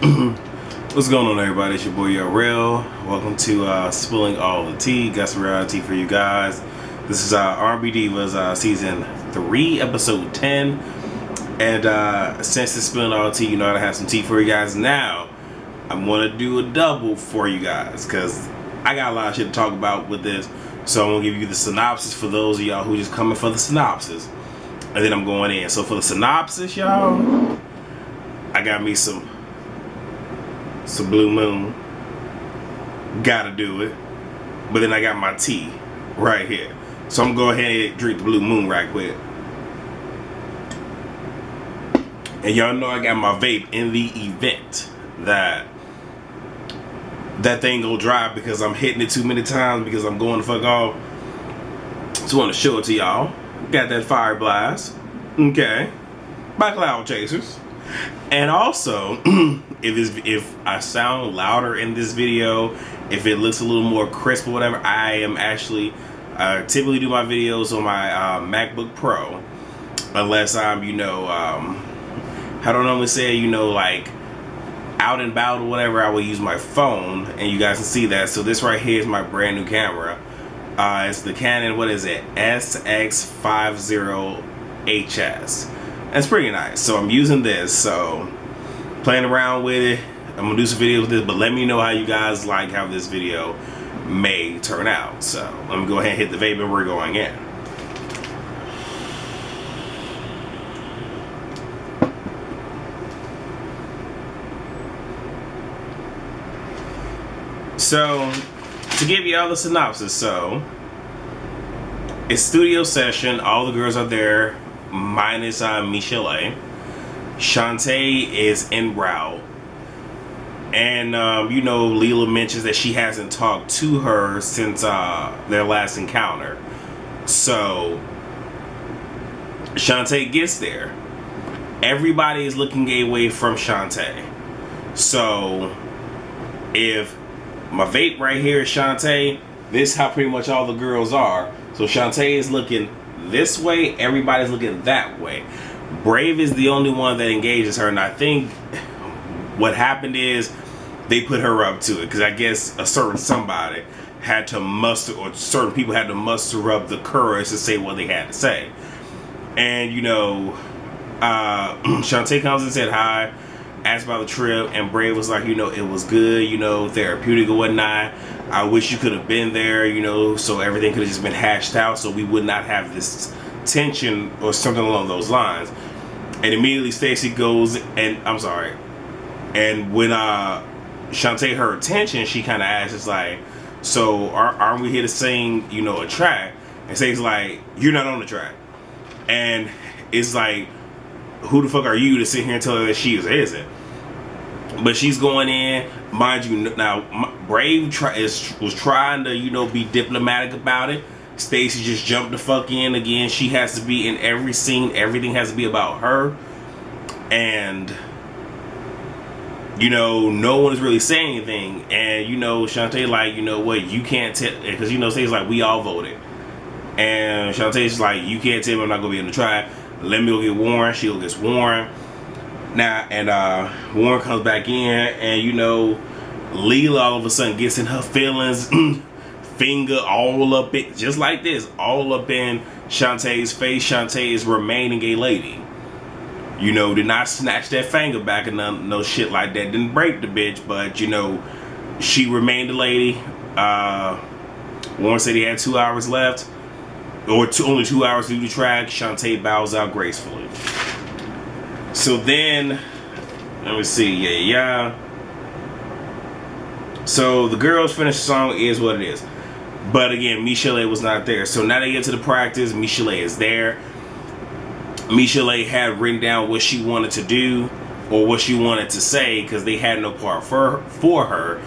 What's going on, everybody? It's your boy Real. Welcome to Spilling All the Tea. Got some reality for you guys. This is R&B Divas season 3, episode 10. And since it's Spilling All the Tea, you know I have some tea for you guys. Now I'm gonna do a double for you guys because I got a lot of shit to talk about with this. So I'm gonna give you the synopsis for those of y'all who just coming for the synopsis, and then I'm going in. So for the synopsis, y'all, I got me some Blue Moon. Gotta do it. But then I got my tea right here. So I'm gonna go ahead and drink the Blue Moon right quick. And y'all know I got my vape in the event that thing go dry because I'm hitting it too many times because I'm going the fuck off. Just want to show it to y'all. Got that fire blast. Okay. By Cloud Chasers. And also, if I sound louder in this video, if it looks a little more crisp or whatever, I am actually typically do my videos on my MacBook Pro, unless I'm, I don't normally say, like out and about or whatever. I will use my phone, and you guys can see that. So this right here is my brand new camera. It's the Canon, what is it, SX50HS. That's pretty nice. So I'm using this, so playing around with it. I'm gonna do some videos with this, but let me know how you guys like how this video may turn out. So let me go ahead and hit the vape and we're going in. So to give you all the synopsis, so it's studio session. All the girls are there minus Michelle. Shante is en route, and Leela mentions that she hasn't talked to her since their last encounter. So Shante gets there. Everybody is looking away from Shante. So if my vape right here is Shante, this is how pretty much all the girls are. So Shante is looking this way, everybody's looking that way. Brave is the only one that engages her, and I think what happened is they put her up to it because I guess a certain somebody had to muster, or certain people had to muster up the courage to say what they had to say. And Shante comes and said hi, asked about the trip, and Brave was like, it was good, therapeutic or whatnot. I wish you could have been there, so everything could have just been hashed out, so we would not have this tension or something along those lines. And immediately Stacy goes, and I'm sorry, and when Shante heard tension, she kind of asked, it's like, so aren't we here to sing, a track? And Stacy's like, you're not on the track. And it's like, who the fuck are you to sit here and tell her that she isn't? But she's going in, mind you. Now Brave was trying to be diplomatic about it. Stacy just jumped the fuck in again. She has to be in every scene. Everything has to be about her, and no one is really saying anything. And Shante like, what, you can't tell, because Stacy's like, we all voted, and Shantae's like, you can't tell me I'm not gonna be in the tribe. Let me go get Warren. She'll get Warren. Now, and Warren comes back in, and Leela all of a sudden gets in her feelings, finger all up it, just like this, all up in Shantae's face. Shante is remaining a lady. Did not snatch that finger back and no shit like that. Didn't break the bitch, but she remained a lady. Warren said he had 2 hours left. Or only 2 hours to do the track. Shante bows out gracefully. So then, let me see. Yeah. So the girls finish the song, is what it is. But again, Michelle was not there. So now they get to the practice. Michelle is there. Michelle had written down what she wanted to do or what she wanted to say because they had no part for her.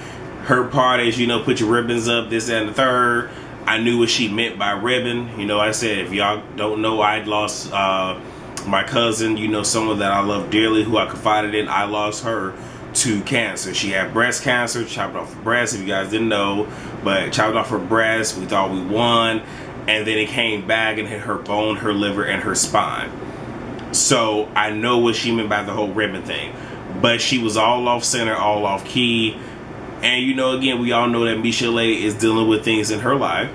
Her part is, put your ribbons up, this, that, and the third. I knew what she meant by ribbon. I said, if y'all don't know, I lost my cousin, someone that I love dearly, who I confided in. I lost her to cancer. She had breast cancer, chopped off her breast, if you guys didn't know, but chopped off her breast. We thought we won, and then it came back and hit her bone, her liver, and her spine. So I know what she meant by the whole ribbon thing. but she was all off center, all off key. And you know, again, we all know that Michelle is dealing with things in her life.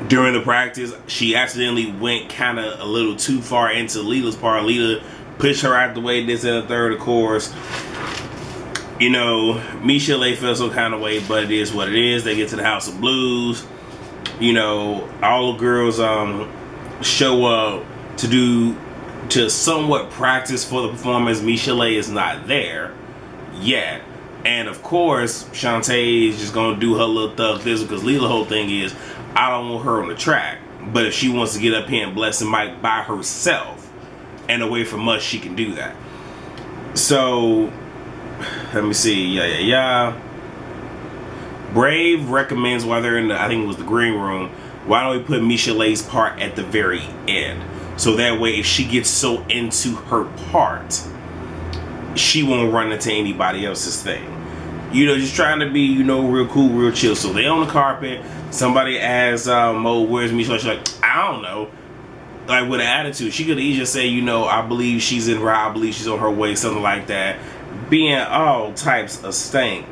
During the practice, she accidentally went kind of a little too far into Leela's part. Leela pushed her out the way, this and the third, of course. You know, Michelle felt some kind of way, but it is what it is. They get to the House of Blues. You know, all the girls show up to somewhat practice for the performance. Michelle is not there yet. And of course, Shante is just going to do her little thug thistle, because Leela's whole thing is, I don't want her on the track. But if she wants to get up here and bless the mic by herself and away from us, she can do that. So, let me see. Brave recommends, while they're in the, I think it was the green room, why don't we put Michelle's part at the very end? So that way, if she gets so into her part, she won't run into anybody else's thing. You know, just trying to be, you know, real cool, real chill. So they on the carpet. Somebody asks Mo, where's Michelle? She's like, I don't know. Like, with an attitude. She could easily just say, you know, I believe she's en route. I believe she's on her way. Something like that. Being all types of stank.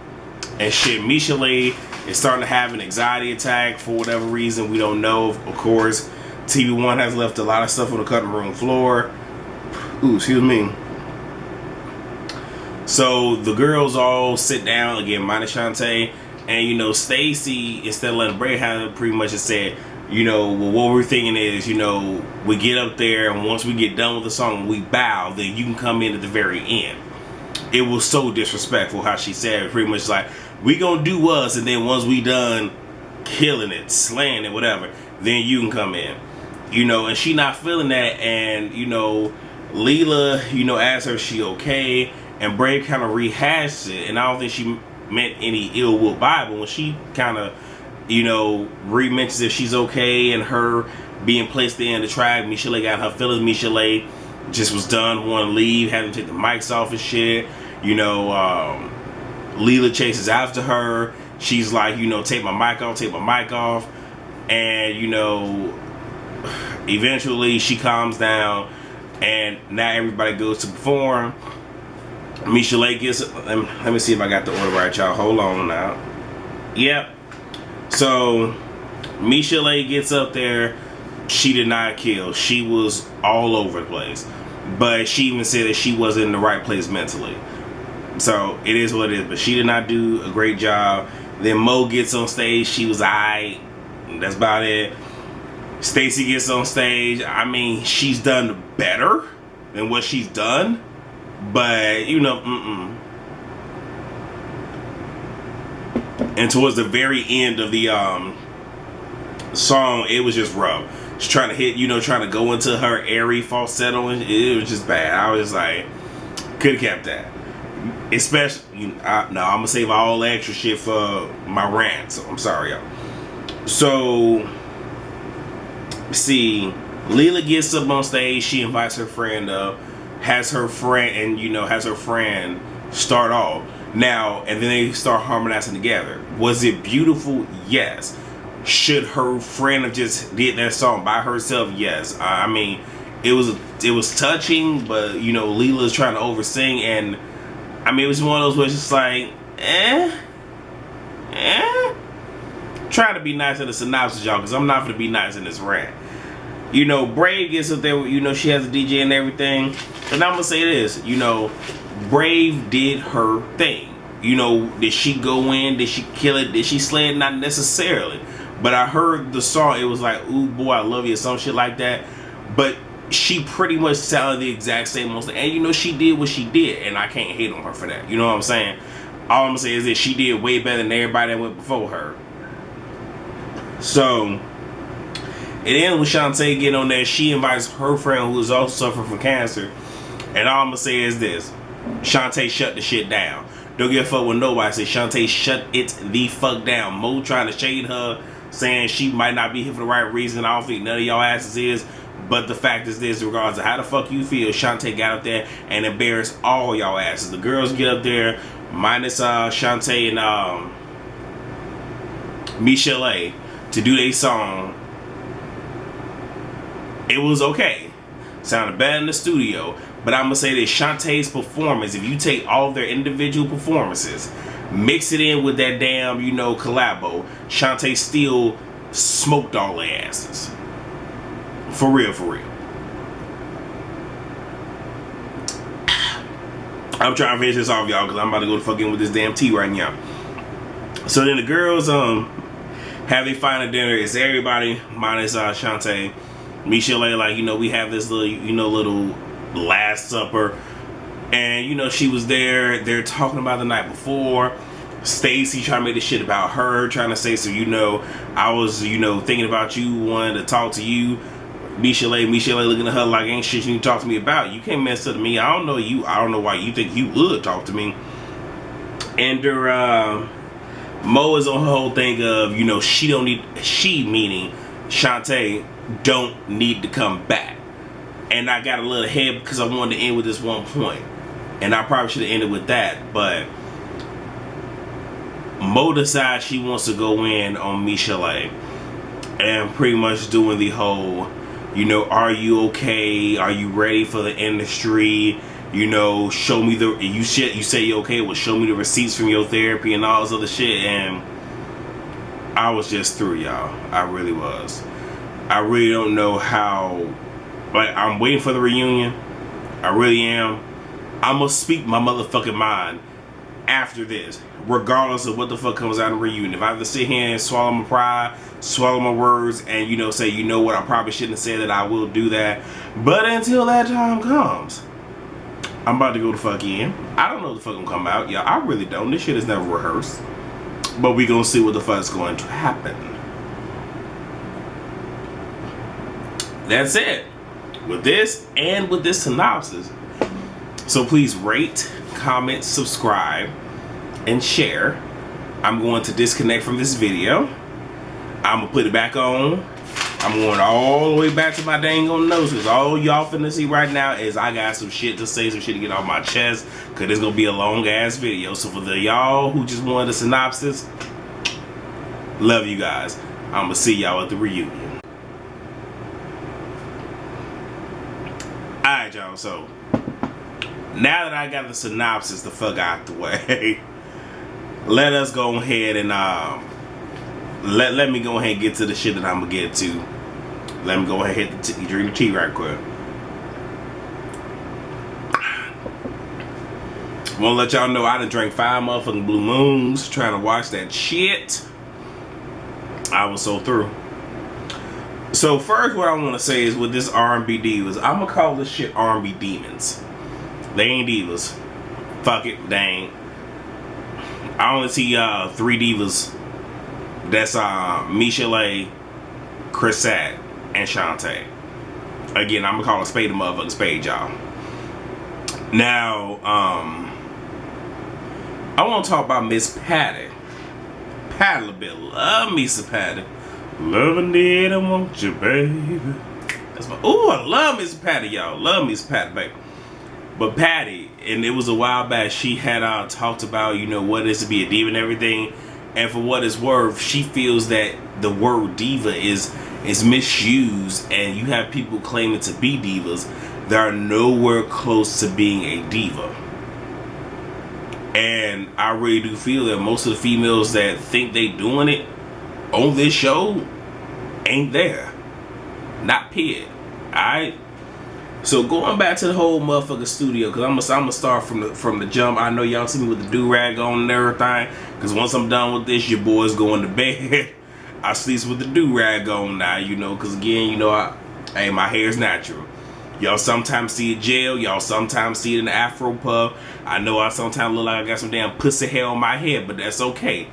And shit, Michelle is starting to have an anxiety attack for whatever reason. We don't know. Of course, TV1 has left a lot of stuff on the cutting room floor. Ooh, excuse me. So the girls all sit down again, minus Shante, and you know, Stacy, instead of letting Bray have it, pretty much just said, you know, well, what we're thinking is, you know, we get up there, and once we get done with the song, we bow, then you can come in at the very end. It was so disrespectful how she said it, pretty much like, we gonna do us, and then once we done killing it, slaying it, whatever, then you can come in. You know, and she not feeling that, and you know, Leela, you know, asked her if she okay. And Brave kind of rehashed it, and I don't think she meant any ill will by it, but when she kind of, you know, re-mentions if she's okay and her being placed there in the track, Michelle got her feelings. Michelle just was done, want to leave, having to take the mics off and shit. You know, Leela chases after her. She's like, you know, take my mic off. And, you know, eventually she calms down, and now everybody goes to perform. Michelle gets, let me see if I got the order right, y'all. Hold on now. Yep. So, Michelle gets up there. She did not kill. She was all over the place. But she even said that she wasn't in the right place mentally. So, it is what it is. But she did not do a great job. Then Mo gets on stage. She was aight. That's about it. Stacy gets on stage. I mean, she's done better than what she's done. But, you know, And towards the very end of the song, it was just rough. She's trying to hit, you know, trying to go into her airy falsetto, and it was just bad. I was like, could have kept that. Especially, you know, I'm going to save all the extra shit for my rant, so I'm sorry, y'all. So, see, Leela gets up on stage. She invites her friend up. Has her friend start off now, and then they start harmonizing together. Was it beautiful? Yes. Should her friend have just did that song by herself? Yes. I mean, it was touching, but you know, Leela's trying to oversing, and I mean, it was one of those where it's just like, try to be nice in the synopsis, y'all, because I'm not going to be nice in this rant. You know, Brave gets up there, you know, she has a DJ and everything. And I'm going to say this, you know, Brave did her thing. You know, did she go in? Did she kill it? Did she slay it? Not necessarily. But I heard the song, it was like, ooh, boy, I love you, or some shit like that. But she pretty much sounded the exact same. And, you know, she did what she did. And I can't hate on her for that. You know what I'm saying? All I'm going to say is that she did way better than everybody that went before her. So, it ends with Shante getting on there. She invites her friend who is also suffering from cancer. And all I'm going to say is this. Shante shut the shit down. Don't give a fuck with nobody. Say Shante shut it the fuck down. Mo trying to shade her, saying she might not be here for the right reason. I don't think none of y'all asses is. But the fact is this, regardless of how the fuck you feel, Shante got up there and embarrassed all y'all asses. The girls get up there, minus Shante and Michelle, to do their song. It was okay. Sounded bad in the studio. But I'm gonna say that Shante's performance, if you take all of their individual performances, mix it in with that damn, you know, collabo, Shante still smoked all their asses. For real, for real. I'm trying to finish this off, y'all, because I'm about to go to fucking with this damn tea right now. So then the girls have their final dinner. It's everybody minus Shante. Michelle, like, you know, we have this little, you know, little Last Supper, and you know, she was there. They're talking about the night before. Stacy trying to make this shit about her, trying to say, so you know, I was, you know, thinking about you, wanted to talk to you. Michelle looking at her like ain't shit you need to talk to me about. You can't mess up to me. I don't know you. I don't know why you think you would talk to me. And Mo is on her whole thing of, you know, she meaning Shante don't need to come back. And I got a little ahead because I wanted to end with this one point. And I probably should have ended with that. But Mo decides she wants to go in on Michelle and pretty much doing the whole, you know, are you okay? Are you ready for the industry? You know, show me the, you say you're okay, well, show me the receipts from your therapy and all this other shit. And I was just through, y'all. I really was. I really don't know how. Like, I'm waiting for the reunion. I really am. I'm gonna speak my motherfucking mind after this, regardless of what the fuck comes out of the reunion. If I have to sit here and swallow my pride, swallow my words, and, you know, say, you know what, I probably shouldn't have said that, I will do that. But until that time comes, I'm about to go the fuck in. I don't know what the fuck gonna come out. Yeah, I really don't. This shit is never rehearsed. But we gonna see what the fuck's going to happen. That's it. With this and with this synopsis. So please rate, comment, subscribe, and share. I'm going to disconnect from this video. I'm gonna put it back on. I'm going all the way back to my dang on notes, because all y'all finna see right now is I got some shit to say, some shit to get off my chest, because it's gonna be a long ass video. So for the y'all who just wanted a synopsis, love you guys. I'm gonna see y'all at the reunion. Alright, y'all, so now that I got the synopsis the fuck out the way, let us go ahead and let me go ahead and get to the shit that I'm gonna get to. Let me go ahead and hit drink the tea right quick. I wanna let y'all know I done drank 5 motherfucking Blue Moons trying to watch that shit. I was so through. So first, what I want to say is with this R&B Divas, I'm going to call this shit R&B Demons. They ain't divas. Fuck it, they ain't. I only see 3 divas. That's Michelle, Chrisette, and Shante. Again, I'm going to call a spade a motherfucking spade, y'all. Now, I want to talk about Miss Patty. Patty a bit. Love me some Patty. Loving it, I want you, baby. That's my. Ooh, I love Miss Patty, y'all. Love Miss Patty, baby. But Patty, and it was a while back, she had talked about, you know, what it is to be a diva and everything. And for what it's worth, she feels that the word diva is misused, and you have people claiming to be divas that are nowhere close to being a diva. And I really do feel that most of the females that think they doing it on this show ain't there. Not period. Alright? So going back to the whole motherfucking studio, because I'm gonna start from the jump. I know y'all see me with the do-rag on and everything, because once I'm done with this, your boy's going to bed. I sleeps with the do-rag on now, you know, because again, you know, hey, my hair's natural. Y'all sometimes see it gel, y'all sometimes see it in the afro puff. I know I sometimes look like I got some damn pussy hair on my head, but that's okay.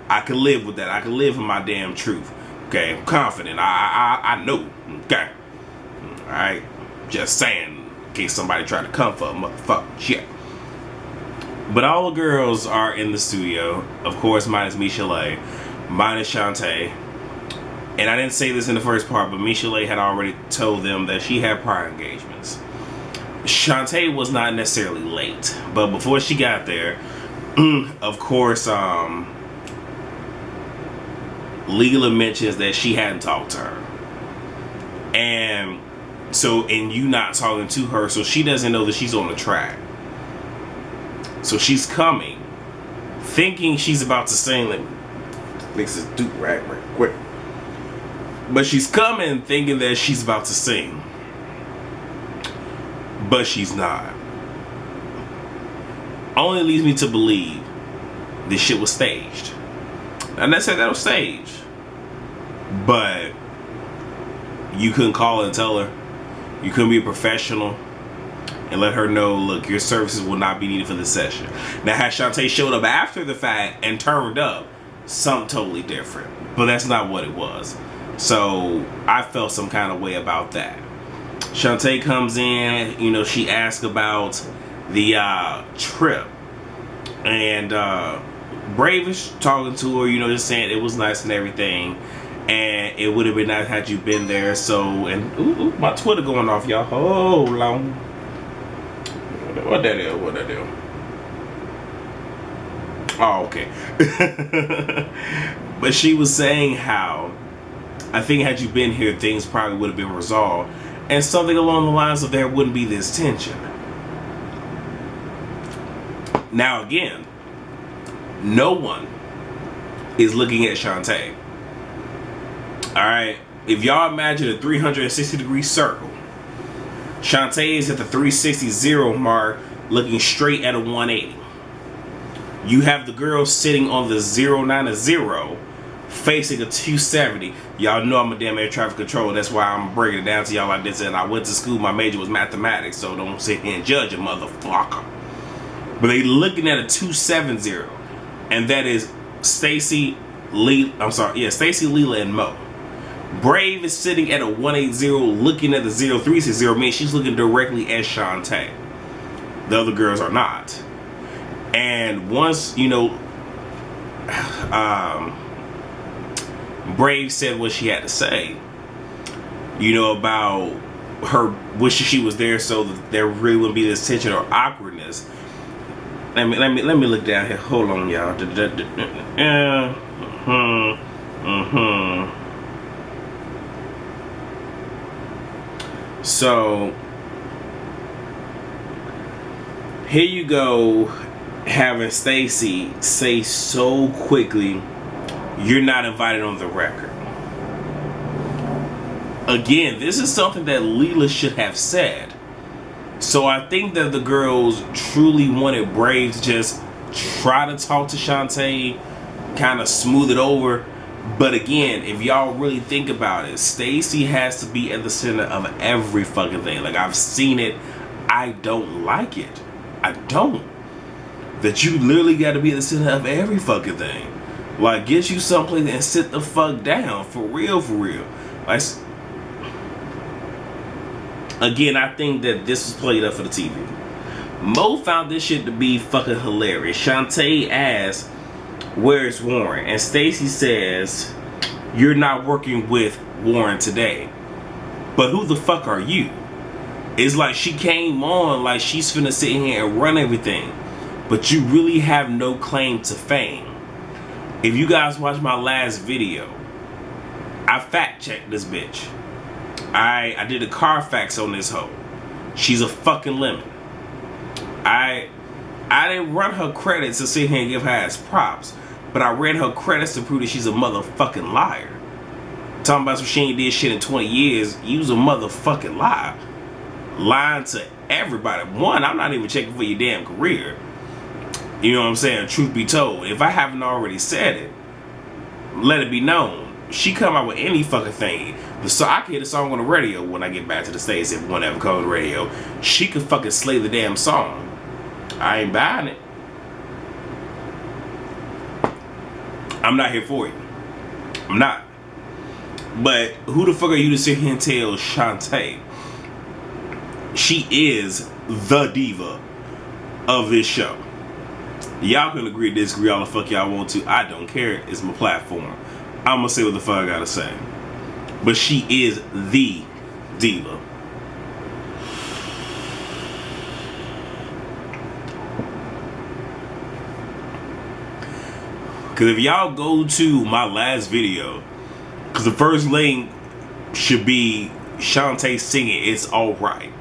I can live with that. I can live in my damn truth. Okay, I'm confident. I know. Okay. Alright. Just saying, in case somebody try to come for a motherfucking shit. But all the girls are in the studio. Of course, minus Michelle, minus Shante. And I didn't say this in the first part, but Michelle had already told them that she had prior engagements. Shante was not necessarily late, but before she got there, of course, Legally mentions that she hadn't talked to her. And So, and you not talking to her, so she doesn't know that she's on the track. So she's coming, thinking she's about to sing, like, makes this dude right quick. But she's coming thinking that she's about to sing. But she's not. Only leads me to believe this shit was staged. And I said that was staged. But you couldn't call her and tell her. You couldn't be a professional and let her know, look, your services will not be needed for this session. Now, had Shante showed up after the fact and turned up, something totally different. But that's not what it was. So I felt some kind of way about that. Shante comes in, you know, she asked about the trip. And Brave is talking to her, you know, just saying it was nice and everything. And it would have been nice had you been there. So, and ooh, my Twitter going off, y'all. Hold on. What that is? What that is? Oh, okay. But she was saying how, I think had you been here, things probably would have been resolved. And something along the lines of there wouldn't be this tension. Now again, no one is looking at Shante. Alright, if y'all imagine a 360-degree circle, Shante is at the 360 mark looking straight at a 180. You have the girl sitting on the 090 facing a 270. Y'all know I'm a damn air traffic controller. That's why I'm breaking it down to y'all like this. And I went to school, my major was mathematics, so don't sit here and judge a motherfucker. But they looking at a 270, and that is Stacy, Stacy, Leela, and Mo. Brave is sitting at a 180 looking at the 0360, meaning she's looking directly at Shante. The other girls are not. And once, you know, Brave said what she had to say, you know, about her wishing she was there so that there really wouldn't be this tension or awkwardness. Let me look down here. Hold on, y'all. So here you go, having Stacy say so quickly, you're not invited on the record. Again, this is something that Leela should have said. So I think that the girls truly wanted Brave to just try to talk to Shante, kind of smooth it over. But again, if y'all really think about it, Stacy has to be at the center of every fucking thing. Like, I've seen it. I don't like it. I don't. That you literally got to be at the center of every fucking thing. Like, get you someplace and sit the fuck down. For real, for real. Like, again, I think that this was played up for the TV. Mo found this shit to be fucking hilarious. Shante asked, where's Warren? And Stacy says, you're not working with Warren today. But who the fuck are you? It's like she came on like she's finna sit here and run everything. But you really have no claim to fame. If you guys watch my last video, I fact checked this bitch. I did a Carfax on this hoe. She's a fucking lemon. I didn't run her credits to sit here and give her ass props, but I ran her credits to prove that she's a motherfucking liar. Talking about some she ain't did shit in 20 years, you was a motherfucking liar. Lying to everybody. One, I'm not even checking for your damn career. You know what I'm saying? Truth be told, if I haven't already said it, let it be known. She come out with any fucking thing. So I can hear the song on the radio when I get back to the States, if one ever comes on the radio. She could fucking slay the damn song. I ain't buying it. I'm not here for you. I'm not. But who the fuck are you to sit here and tell Shante she is the diva of this show? Y'all can agree to disagree all the fuck y'all want to. I don't care. It's my platform. I'm gonna say what the fuck I gotta say. But she is the diva. Because if y'all go to my last video, because the first link should be, Shante singing It's Alright.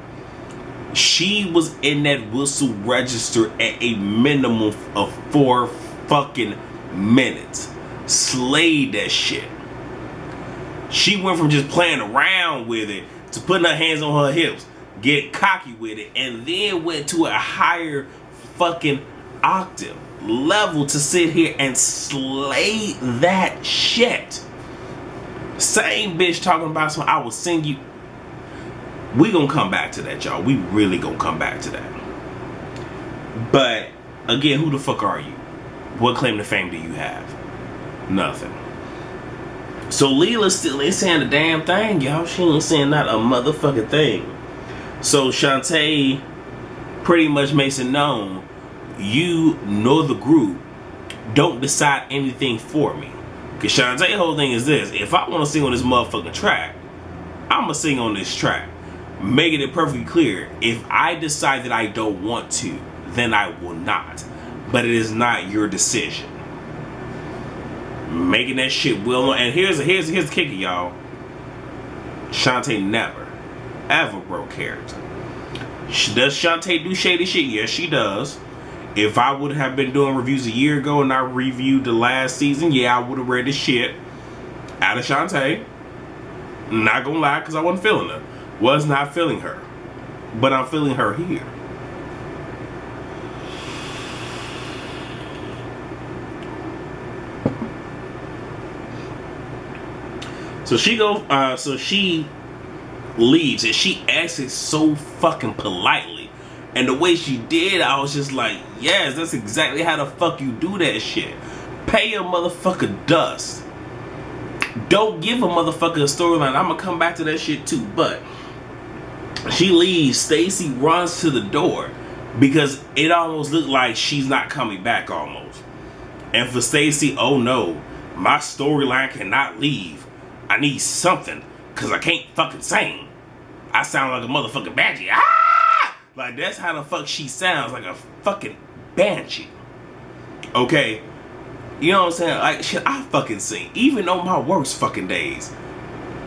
She was in that whistle register at a minimum of 4 fucking minutes. Slayed that shit. She went from just playing around with it to putting her hands on her hips, get cocky with it, and then went to a higher fucking octave level to sit here and slay that shit. Same bitch talking about some I will sing you. We gonna come back to that, y'all. We really gonna come back to that. But again, who the fuck are you? What claim to fame do you have? Nothing. So Leela still ain't saying a damn thing, y'all. She ain't saying not a motherfucking thing. So Shante pretty much makes it known, you know the group don't decide anything for me. Cause Shantae's whole thing is this: if I want to sing on this motherfucking track, I'ma sing on this track. Making it perfectly clear, if I decide that I don't want to, then I will not. But it is not your decision. Making that shit well known. And here's the kicker, y'all. Shante never, ever broke character. Does Shante do shady shit? Yes, she does. If I would have been doing reviews a year ago and I reviewed the last season, yeah, I would have read the shit out of Shante. Not gonna lie, because I wasn't feeling her. Was not feeling her. But I'm feeling her here. So she leaves and she asks it so fucking politely. And the way she did, I was just like, yes, that's exactly how the fuck you do that shit. Pay a motherfucker dust. Don't give a motherfucker a storyline. I'm gonna come back to that shit too. But she leaves. Stacy runs to the door because it almost looked like she's not coming back almost. And for Stacy, oh no, my storyline cannot leave. I need something because I can't fucking sing. I sound like a motherfucking banshee. Ah! Like that's how the fuck she sounds, like a fucking banshee. Okay? You know what I'm saying? Like shit, I fucking sing. Even on my worst fucking days.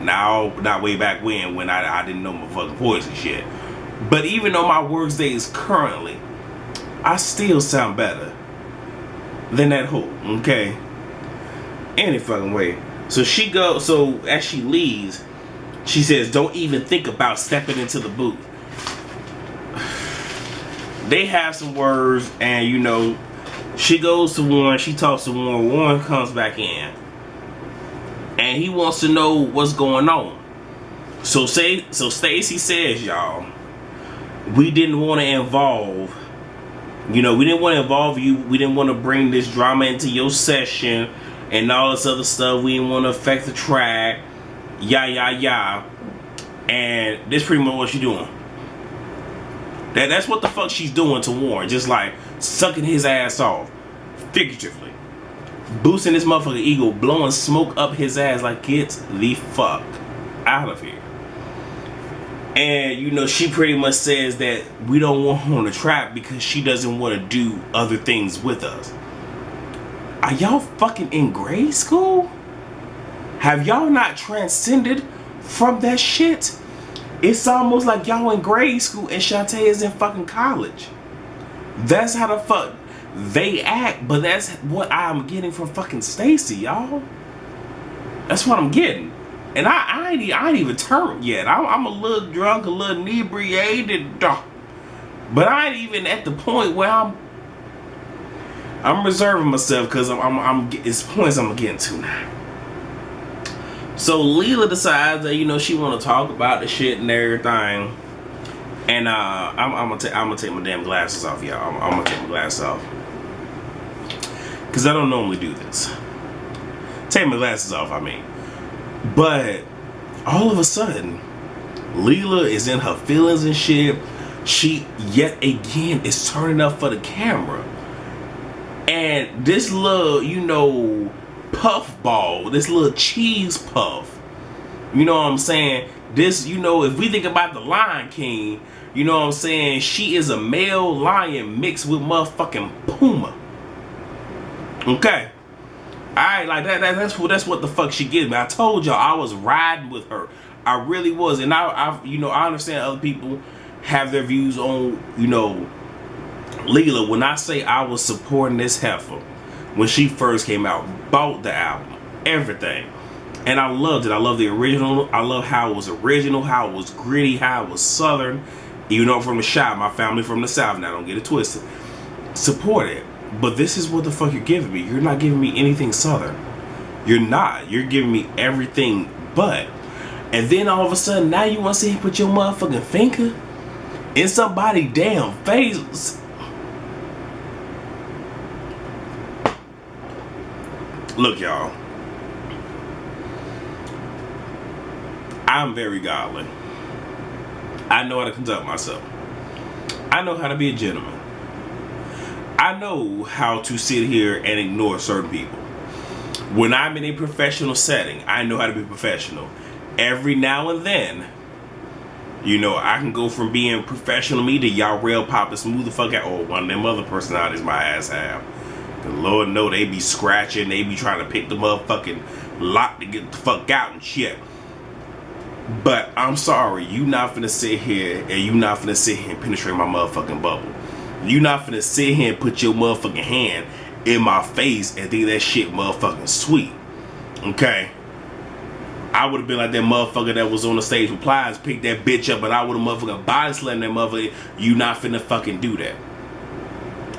Now, not way back when I didn't know my fucking voice and shit. But even on my worst days currently, I still sound better than that hoe, okay? Any fucking way. So she goes, so as she leaves, she says, don't even think about stepping into the booth. They have some words, and you know, she goes to Warren, she talks to Warren, Warren comes back in. And he wants to know what's going on. So Stacy says, y'all, we didn't want to involve, you know, we didn't want to involve you. We didn't want to bring this drama into your session and all this other stuff. We didn't want to affect the track. Yeah. And this pretty much what she's doing. That's what the fuck she's doing to Warren. Just like sucking his ass off. Figuratively. Boosting this motherfucking ego. Blowing smoke up his ass like get the fuck out of here. And you know, she pretty much says that we don't want her on the track because she doesn't want to do other things with us. Are y'all fucking in grade school? Have y'all not transcended from that shit? It's almost like y'all in grade school and Shante is in fucking college. That's how the fuck they act, but that's what I'm getting from fucking Stacy, y'all. That's what I'm getting. And I ain't even turned yet. I'm a little drunk, a little inebriated, but I ain't even at the point where I'm reserving myself because it's points I'm getting to now. So Leela decides that, you know, she want to talk about the shit and everything. And I'm gonna take my damn glasses off, y'all. I'm gonna take my glasses off because I don't normally do this. Take my glasses off, I mean. But all of a sudden, Leela is in her feelings and shit. She yet again is turning up for the camera. And this little, you know, puff ball, this little cheese puff, you know what I'm saying? This, you know, if we think about the Lion King, you know what I'm saying? She is a male lion mixed with motherfucking Puma. Okay. Alright, like that's what the fuck she gives me. I told y'all I was riding with her. I really was. And I understand other people have their views on, Leela. When I say I was supporting this heifer when she first came out, bought the album, everything. And I loved it. I love the original. I love how it was original, how it was gritty, how it was southern. From the shop, my family from the South. Now, don't get it twisted. Support it. But this is what the fuck you're giving me. You're not giving me anything southern. You're not. You're giving me everything but. And then all of a sudden, now you want to see him put your motherfucking finger in somebody's damn face. Look, y'all. I'm very godly. I know how to conduct myself. I know how to be a gentleman. I know how to sit here and ignore certain people. When I'm in a professional setting, I know how to be professional. Every now and then, I can go from being professional me to y'all real popping smooth the fuck out. Or one of them other personalities my ass have. The Lord know they be scratching, they be trying to pick the motherfucking lock to get the fuck out and shit. But I'm sorry, you not finna sit here and you not finna sit here and penetrate my motherfucking bubble. You not finna sit here and put your motherfucking hand in my face and think that shit motherfucking sweet. Okay? I would have been like that motherfucker that was on the stage with Plies, picked that bitch up, and I would have motherfucking body slammed that motherfucker. You not finna fucking do that.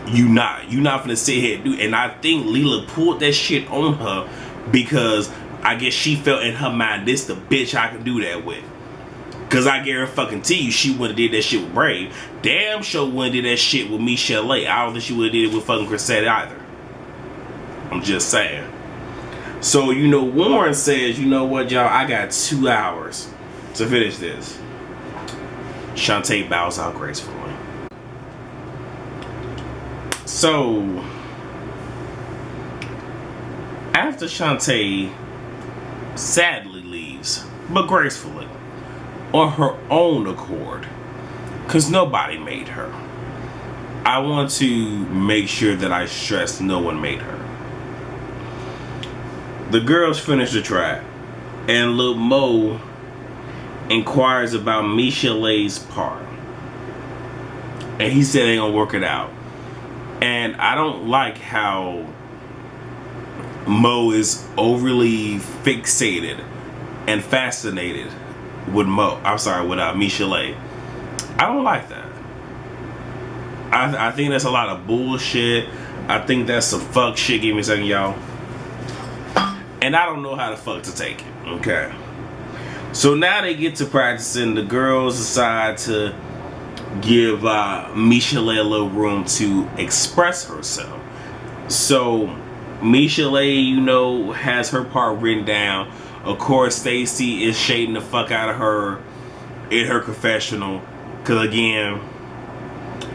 You not finna sit here and do it. And I think Leela pulled that shit on her because I guess she felt in her mind, this the bitch I can do that with. Cause I guarantee you, she wouldn't did that shit with Brave. Damn sure wouldn't did that shit with Michelle. I don't think she would have did it with fucking Chrisette either. I'm just saying. So, Warren says, you know what, y'all, I got 2 hours to finish this. Shante bows out gracefully. So, after Shante sadly leaves, but gracefully, on her own accord, because nobody made her. I want to make sure that I stress no one made her. The girls finish the track, and Lil Mo inquires about Michelet's part. And he said they ain't gonna work it out. And I don't like how Mo is overly fixated and fascinated with Michelet. I don't like that. I think that's a lot of bullshit. I think that's some fuck shit. Give me a second, y'all. And I don't know how the fuck to take it. Okay. So now they get to practicing. The girls decide to give Michelet a little room to express herself. So Michelet, has her part written down. Of course, Stacy is shading the fuck out of her in her confessional. Cause again,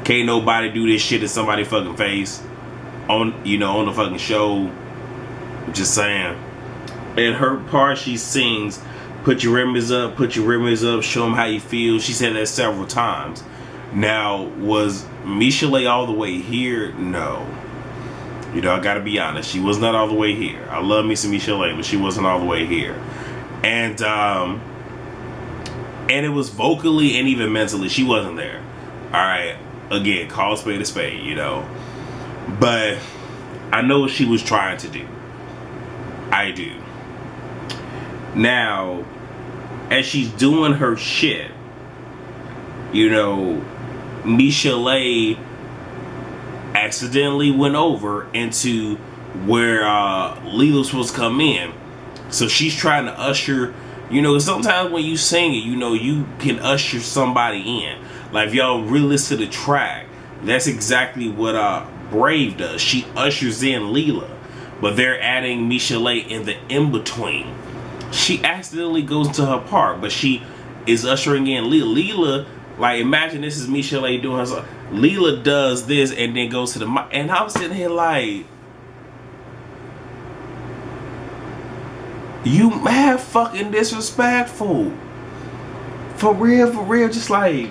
can't nobody do this shit in somebody's fucking face on the fucking show. Just saying. In her part, she sings, "Put your ribbons up, show them how you feel." She said that several times. Now, was Michelet all the way here? No. I gotta be honest. She was not all the way here. I love me some Michelet, but she wasn't all the way here. And it was vocally and even mentally, she wasn't there. Alright. Again, call a spade a spade, But I know what she was trying to do. I do. Now, as she's doing her shit, Michelet accidentally went over into where Leela's supposed to come in. So she's trying to usher, sometimes when you sing it, you can usher somebody in. Like, if y'all really listen to the track, that's exactly what Brave does. She ushers in Leela, but they're adding Michelet in the in-between. She accidentally goes into her part, but she is ushering in Leela. Leela, like, imagine this is Michelet doing her song. Leela does this and then goes to the mic. And I'm sitting here like, you mad fucking disrespectful. For real, just like,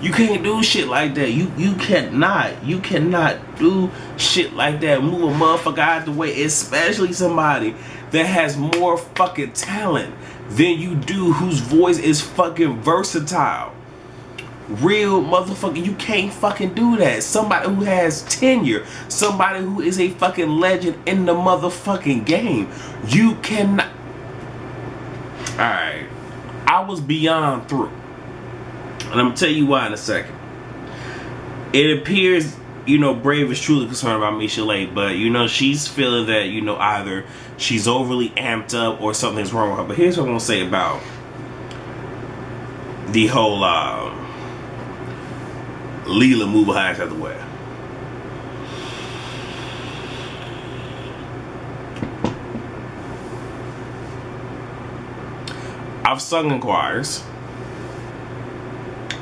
You can't do shit like that. You cannot do shit like that. Move a motherfucker out the way, especially somebody that has more fucking talent than you do, whose voice is fucking versatile. Real motherfucker, you can't fucking do that. Somebody who has tenure, somebody who is a fucking legend in the motherfucking game. You cannot. Alright, I was beyond through. And I'm gonna tell you why in a second. It appears, you know, Brave is truly concerned about Michel'le, but you know, she's feeling that, you know, either she's overly amped up or something's wrong with her. But here's what I'm gonna say about the whole Leela moving her ass out the way. I've sung in choirs.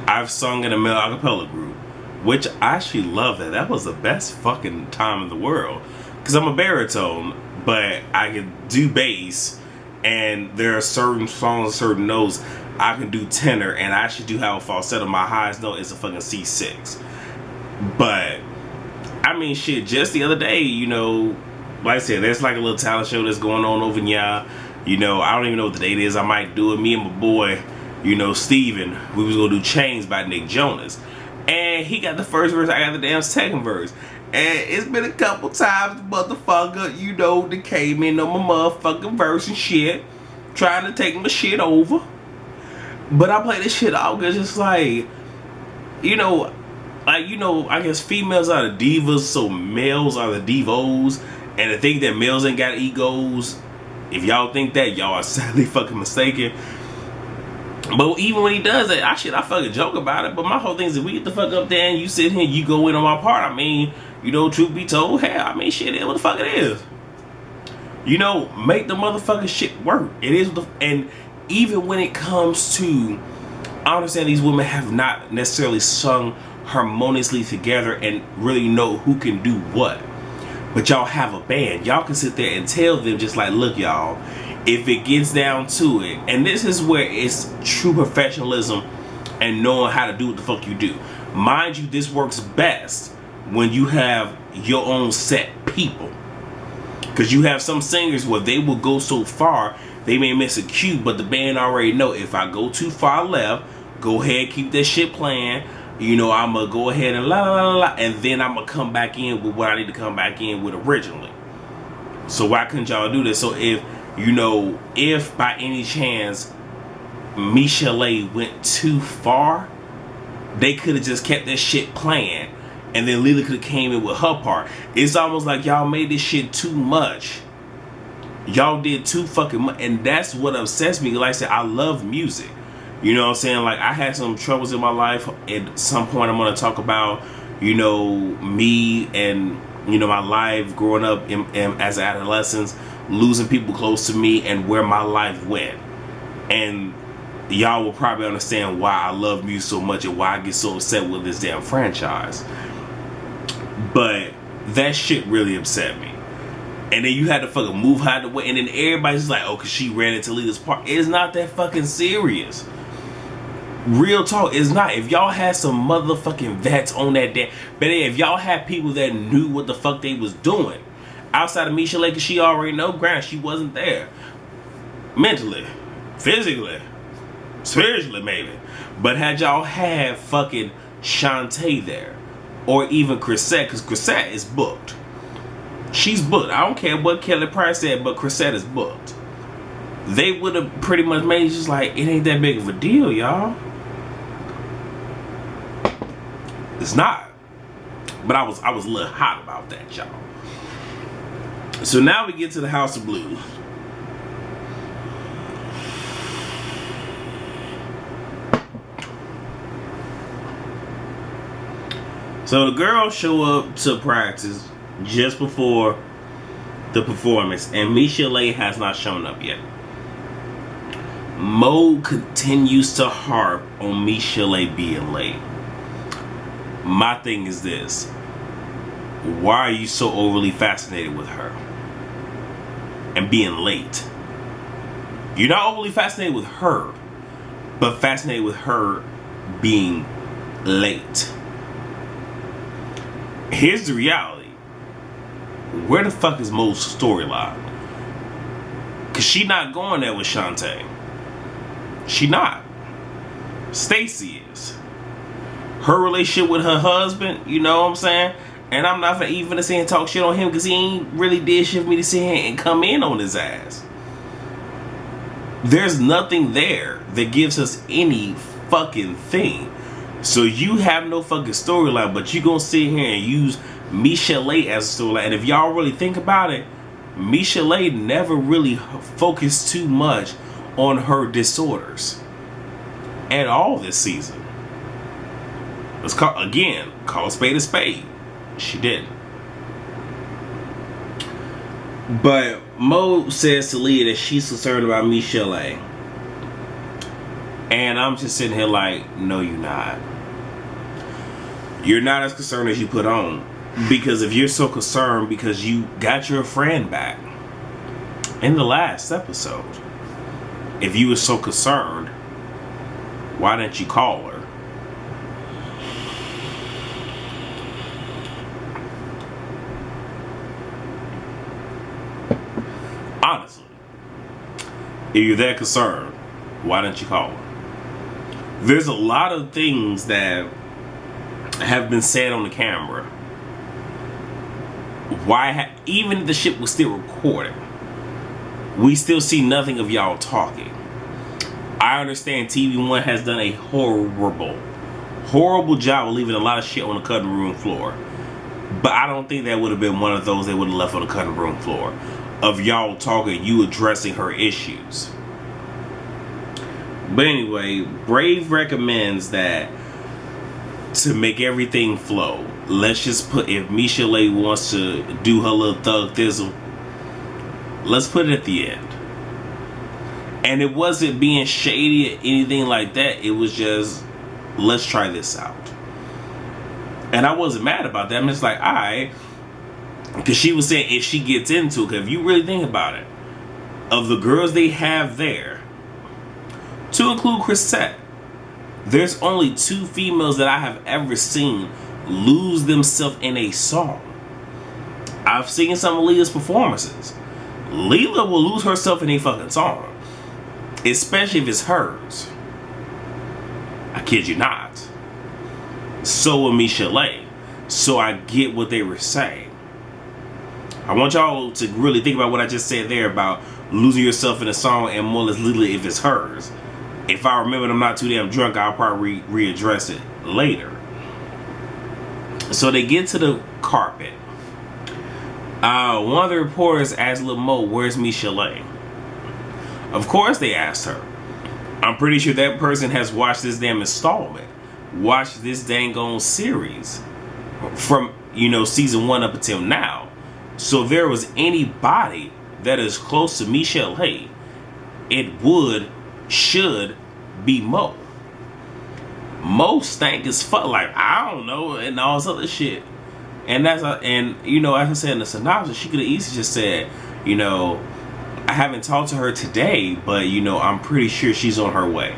I've sung in a male a cappella group, which I actually love that. That was the best fucking time in the world. Because I'm a baritone, but I can do bass, and there are certain songs, certain notes I can do tenor, and I actually do have a falsetto. My highest note is a fucking C6. But, I mean, shit, just the other day, you know, like I said, there's like a little talent show that's going on over in y'all. You know, I don't even know what the date is. I might do it. Me and my boy, you know, Steven, we was gonna do Chains by Nick Jonas. And he got the first verse, I got the damn second verse. And it's been a couple times, motherfucker, you know, that came in on my motherfucking verse and shit, trying to take my shit over. But I play this shit out because it's like, you know, I guess females are the divas, so males are the divos. And to think that males ain't got egos, if y'all think that, y'all are sadly fucking mistaken. But even when he does that, I fucking joke about it. But my whole thing is, if we get the fuck up there and you sit here and you go in on my part, I mean, you know, truth be told, hell, I mean, shit, it is what the fuck it is. You know, make the motherfucking shit work. It is, and even when it comes to, I understand these women have not necessarily sung harmoniously together and really know who can do what. But y'all have a band. Y'all can sit there and tell them just like, look, y'all, if it gets down to it, and this is where it's true professionalism and knowing how to do what the fuck you do. Mind you, this works best when you have your own set people. Because you have some singers where they will go so far, they may miss a cue, but the band already know, if I go too far left, go ahead, keep that shit playing. You know, I'm going to go ahead and la la la la, and then I'm going to come back in with what I need to come back in with originally. So why couldn't y'all do this? So if, you know, if by any chance Michel'le went too far, they could have just kept that shit playing, and then Leela could have came in with her part. It's almost like y'all made this shit too much. Y'all did too fucking much, and that's what upsets me. Like I said, I love music. You know what I'm saying? Like, I had some troubles in my life. At some point, I'm going to talk about, you know, me and, you know, my life growing up as an adolescent, losing people close to me, and where my life went. And y'all will probably understand why I love music so much and why I get so upset with this damn franchise. But that shit really upset me. And then you had to fucking move her out of the way, and then everybody's just like, oh, because she ran into Leela's part. It's not that fucking serious. Real talk, is not. If y'all had some motherfucking vets on that day, but if y'all had people that knew what the fuck they was doing, outside of Michel'le, because she already know, granted, she wasn't there. Mentally, physically, spiritually maybe. But had y'all had fucking Shante there, or even Chrisette, because Chrisette is booked. She's booked. I don't care what Kelly Price said, but Chrisette is booked. They would have pretty much made it just like, it ain't that big of a deal, y'all. It's not. But I was a little hot about that, y'all. So now we get to the House of Blues. So the girls show up to practice just before the performance, and Michel'le has not shown up yet. Mo continues to harp on Michel'le being late. My thing is this: why are you so overly fascinated with her and being late? You're not overly fascinated with her, but fascinated with her being late. Here's the reality. Where the fuck is Mo's storyline? Cause she not going there with Shante. She not. Stacy is. Her relationship with her husband, you know what I'm saying? And I'm not even gonna sit and talk shit on him because he ain't really did shit for me to sit here and come in on his ass. There's nothing there that gives us any fucking thing. So you have no fucking storyline, but you gonna sit here and use Michelle as a storyline. And if y'all really think about it, Michelle never really focused too much on her disorders at all this season. Let's call a spade a spade. She didn't. But Mo says to Leah that she's concerned about Michelle. And I'm just sitting here like, no, you're not. You're not as concerned as you put on. Because if you're so concerned because you got your friend back in the last episode, if you were so concerned, why didn't you call her? Honestly, if you're that concerned, why didn't you call her? There's a lot of things that have been said on the camera. Even if the shit was still recorded, we still see nothing of y'all talking. I understand TV One has done a horrible job of leaving a lot of shit on the cutting room floor. But I don't think that would have been one of those they would have left on the cutting room floor. Of y'all talking, you addressing her issues. But anyway, Brave recommends that to make everything flow, let's just put, if Michelle wants to do her little thug thizzle, let's put it at the end. And it wasn't being shady or anything like that. It was just, let's try this out. And I wasn't mad about that. I'm just like, alright. Because she was saying if she gets into it, because if you really think about it, of the girls they have there, to include Chrisette, there's only 2 females that I have ever seen lose themselves in a song. I've seen some of Leah's performances. Leela will lose herself in a fucking song, especially if it's hers. I kid you not. So will Michelle. So I get what they were saying. I want y'all to really think about what I just said there about losing yourself in a song, and more or less literally if it's hers. If I remember and I'm not too damn drunk, I'll probably readdress it later. So they get to the carpet. One of the reporters asked Lil Mo, where's Michelle? Of course they asked her. I'm pretty sure that person has watched this damn installment. Watched this dang on series. From, season 1 up until now. So if there was anybody that is close to Michelle, it should be Mo. Mo stank as fuck, like, I don't know, and all this other shit. And as I said in the synopsis, she could have easily just said, I haven't talked to her today, but I'm pretty sure she's on her way.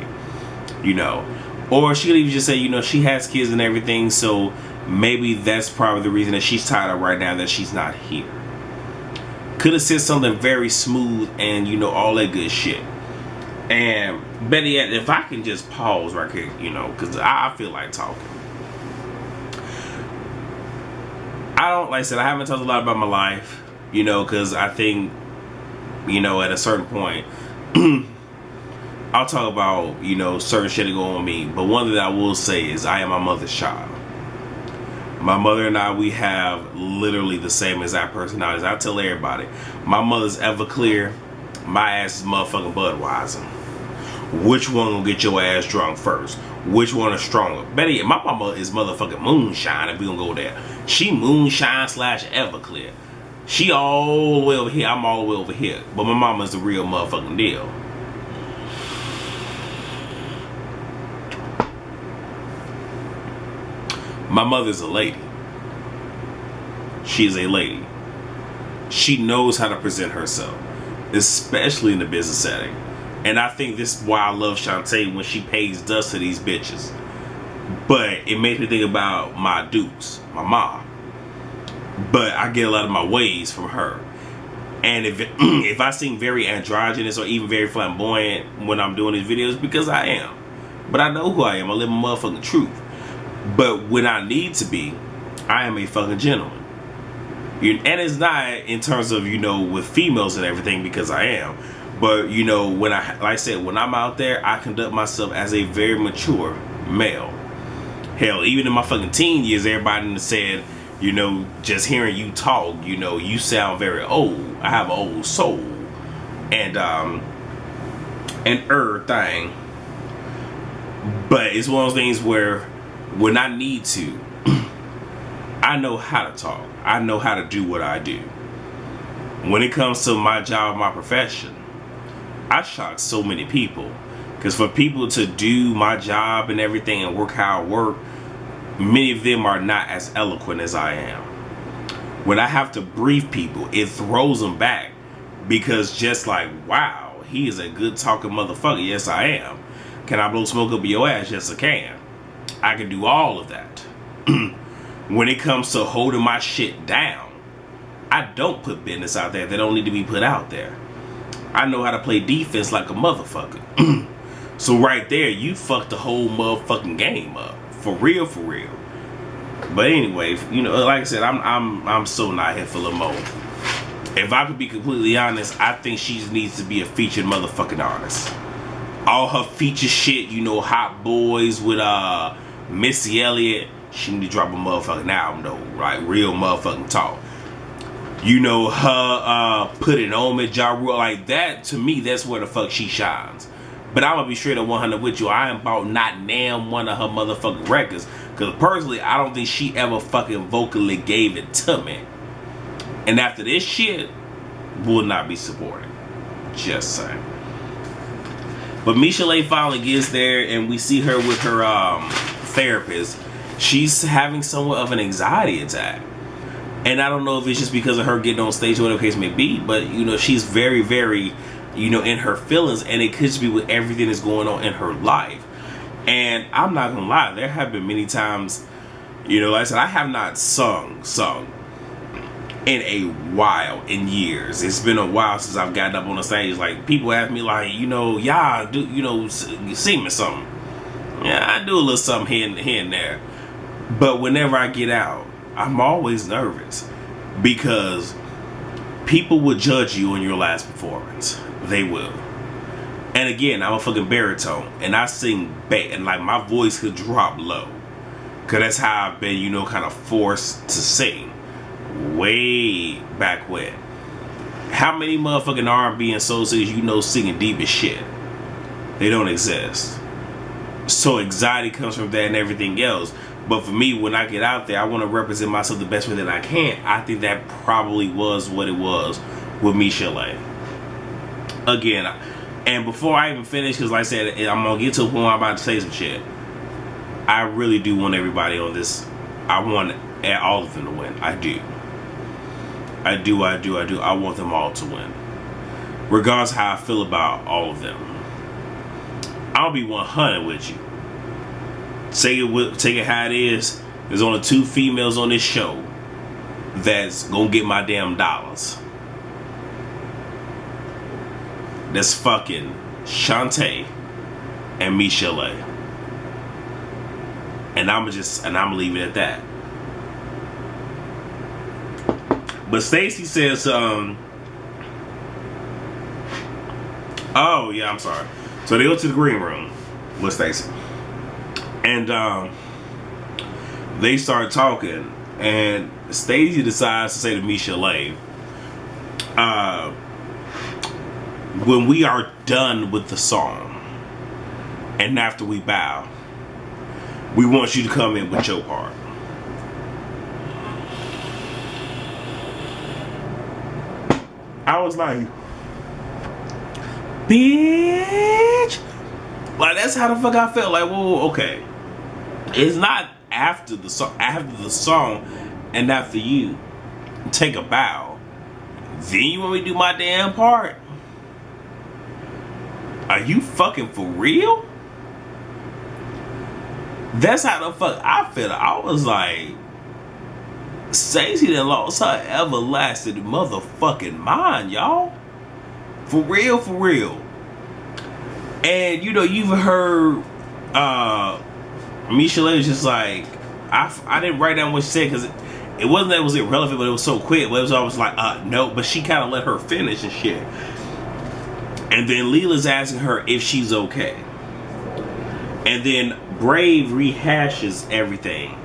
Or she could even just say, she has kids and everything, so maybe that's probably the reason that she's tied up right now, that she's not here. Could have said something very smooth and all that good shit. And better yet, if I can just pause right here, because I feel like talking. Like I said, I haven't talked a lot about my life, because I think, at a certain point, I'll talk about, certain shit that go on me. But one thing that I will say is I am my mother's child. My mother and I, we have literally the same exact personalities. I tell everybody, my mother's Everclear, my ass is motherfucking Budweiser. Which one will get your ass drunk first? Which one is stronger? Better yet, my mama is motherfucking Moonshine, if we gonna go there. She Moonshine / Everclear. She all the way over here, I'm all the way over here. But my mama is the real motherfucking deal. My mother's a lady. She is a lady. She knows how to present herself, especially in the business setting. And I think this is why I love Shante when she pays dust to these bitches. But it makes me think about my dukes, my mom. But I get a lot of my ways from her. And if I seem very androgynous or even very flamboyant when I'm doing these videos, because I am. But I know who I am. I live my motherfucking truth. But when I need to be, I am a fucking gentleman. And it's not in terms of, with females and everything, because I am. But, when like I said, when I'm out there, I conduct myself as a very mature male. Hell, even in my fucking teen years, everybody said, just hearing you talk, you sound very old. I have an old soul. And thing. But it's one of those things where when I need to, I know how to talk. I know how to do what I do. When it comes to my job, my profession, I shock so many people. Because for people to do my job and everything and work how I work, many of them are not as eloquent as I am. When I have to brief people, it throws them back. Because just like, wow, he is a good talking motherfucker. Yes, I am. Can I blow smoke up your ass? Yes, I can. I can do all of that. When it comes to holding my shit down, I don't put business out there that don't need to be put out there. I know how to play defense like a motherfucker. So right there, you fucked the whole motherfucking game up. For real, for real. But anyway, like I said, I'm so not here for Lamo. If I could be completely honest, I think she needs to be a featured motherfucking artist. All her feature shit, Hot Boys with Missy Elliott, she need to drop a motherfucking album though, right? Real motherfucking talk. Her Put It On Me, Ja Rule, like that, to me, that's where the fuck she shines. But I'm gonna be straight up 100 with you. I am about not name one of her motherfucking records. Because personally, I don't think she ever fucking vocally gave it to me. And after this shit, will not be supported. Just saying. But Michel'le finally gets there and we see her with her therapist. She's having somewhat of an anxiety attack. And I don't know if it's just because of her getting on stage or whatever the case may be. But, she's very, very, in her feelings. And it could just be with everything that's going on in her life. And I'm not going to lie. There have been many times, like I said, I have not sung in a while, in years. It's been a while since I've gotten up on the stage. Like, people ask me, like, y'all do, sing me something. Yeah, I do a little something here and there. But whenever I get out, I'm always nervous. Because people will judge you on your last performance. They will. And again, I'm a fucking baritone. And I sing and like my voice could drop low. Because that's how I've been, kind of forced to sing. Way back when. How many motherfucking R&B and soul singers singing deep as shit? They don't exist. So anxiety comes from that and everything else. But for me, when I get out there, I want to represent myself the best way that I can. I think that probably was what it was with Michel'le. Again, and before I even finish, because like I said, I'm going to get to a point where I'm about to say some shit. I really do want everybody on this. I want all of them to win. I do. I want them all to win. Regardless of how I feel about all of them. I'll be 100 with you. Take it how it is. There's only 2 females on this show that's gonna get my damn dollars. That's fucking Shante and Michel'le. And I'm leave it at that. But Stacy says, oh yeah, I'm sorry. So they go to the green room with Stacy. And they start talking. And Stacy decides to say to Michel'le, when we are done with the song, and after we bow, we want you to come in with your part. I was like, bitch. Like, that's how the fuck I felt. Like, whoa, okay. It's not after the song. After the song and after you take a bow, then you want me to do my damn part? Are you fucking for real? That's how the fuck I felt. I was like, Stacey done lost her everlasting motherfucking mind, y'all. For real, for real. And you know, you've heard Michelle was just like, I didn't write down what she said because it wasn't that it was irrelevant, but it was so quick. But it was always like, no, but she kind of let her finish and shit. And then Leela's asking her if she's okay. And then Brave rehashes everything,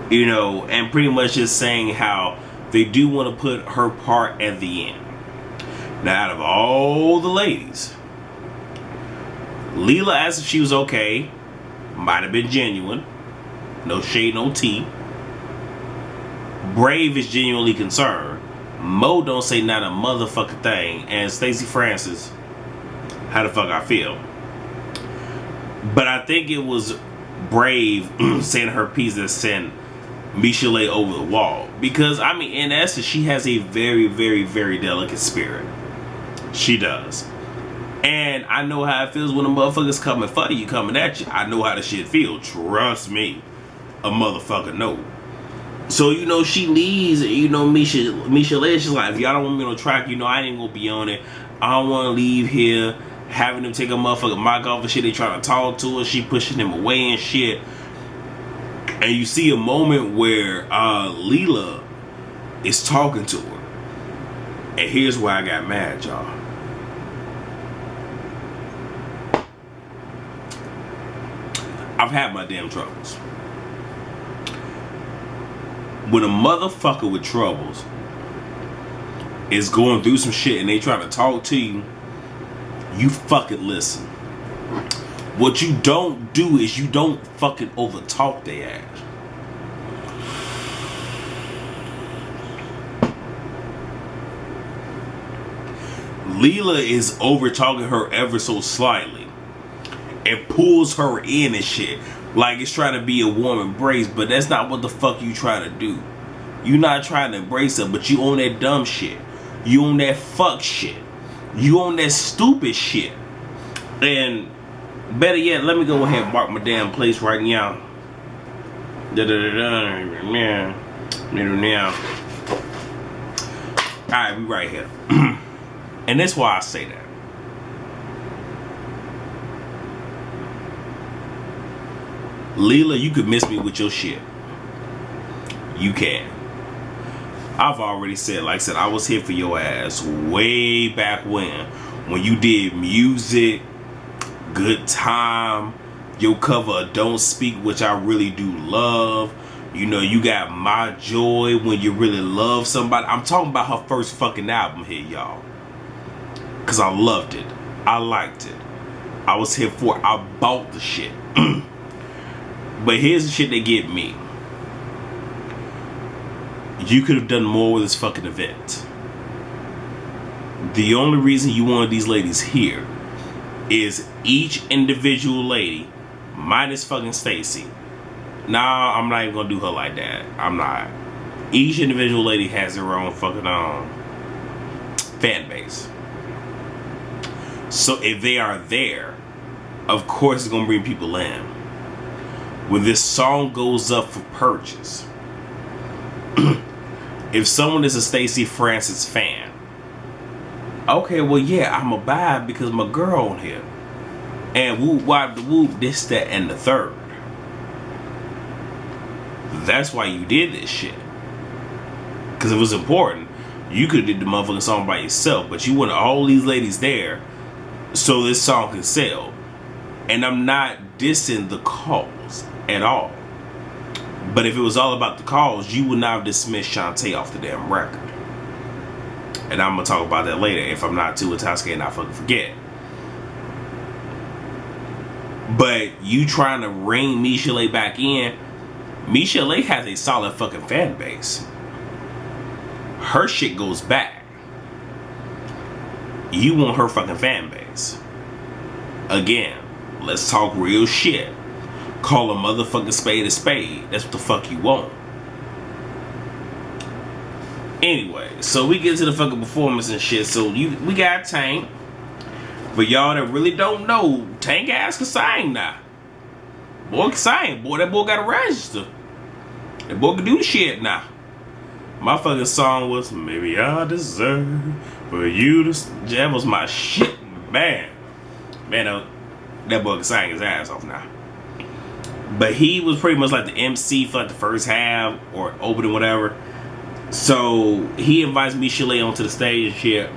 you know, and pretty much just saying how they do want to put her part at the end. Now, out of all the ladies, Leela asked if she was okay. Might have been genuine. No shade, no tea. Brave is genuinely concerned. Mo don't say not a motherfucking thing. And Stacey Francis, how the fuck I feel. But I think it was Brave saying her piece that sent Michelle over the wall. Because, I mean, in essence, she has a very, very, very delicate spirit. She does. And I know how it feels when a motherfucker's coming for you, coming at you. I know how the shit feel. Trust me. A motherfucker know. So, you know, she leaves, you know, Michelle, she's like, if y'all don't want me on the track, you know, I ain't gonna be on it. I don't want to leave here having them take a motherfucking mic off and shit. They trying to talk to her. She pushing them away and shit. And you see a moment where Leela is talking to her. And here's where I got mad, y'all. I've had my damn troubles. When a motherfucker with troubles is going through some shit and they try to talk to you, you fucking listen. What you don't do is you don't fucking over talk their ass. Leela is over talking her ever so slightly and pulls her in and shit like it's trying to be a warm embrace, but that's not what the fuck you trying to do. You not trying to embrace her, but you on that dumb shit. You on that fuck shit. You on that stupid shit. And better yet, let me go ahead and mark my damn place right now. Alright, we right here. And that's why I say that. Leela, you could miss me with your shit. You can. I've already said, like I said, I was here for your ass way back when you did music, Good Time, your cover of Don't Speak, which I really do love. You know, you got My Joy when you really love somebody. I'm talking about her first fucking album here, y'all. Because I loved it. I liked it. I was here for it. I bought the shit. But here's the shit that get me. You could have done more with this fucking event. The only reason you wanted these ladies here is each individual lady, minus fucking Stacey. Nah, I'm not even gonna do her like that. I'm not. Each individual lady has their own fucking fan base. So if they are there, of course it's gonna bring people in. When this song goes up for purchase, if someone is a Stacey Francis fan, okay, well, yeah, I'm a buy it because my girl on here. And whoop, wop, the whoop, this, that, and the third. That's why you did this shit. Because it was important. You could have did the motherfucking song by yourself, but you wanted all these ladies there so this song could sell. And I'm not dissing the cause at all. But if it was all about the cause, you would not have dismissed Shante off the damn record. And I'm going to talk about that later if I'm not too intoxicated and I fucking forget. But you trying to ring Michelle back in, Michelle has a solid fucking fan base. Her shit goes back. You want her fucking fan base. Again, let's talk real shit. Call a motherfucking spade a spade. That's what the fuck you want. Anyway, so we get to the fucking performance and shit. So we got Tank. For y'all that really don't know, Tank ass can sing now. Boy can sing. Boy, that boy got a register. That boy can do the shit now. My fucking song was Maybe I Deserve for You to... That was my shit, man. Man, that boy can sing his ass off now. But he was pretty much like the MC for like the first half or opening, whatever. So he invites me, Chalet, onto the stage and shit.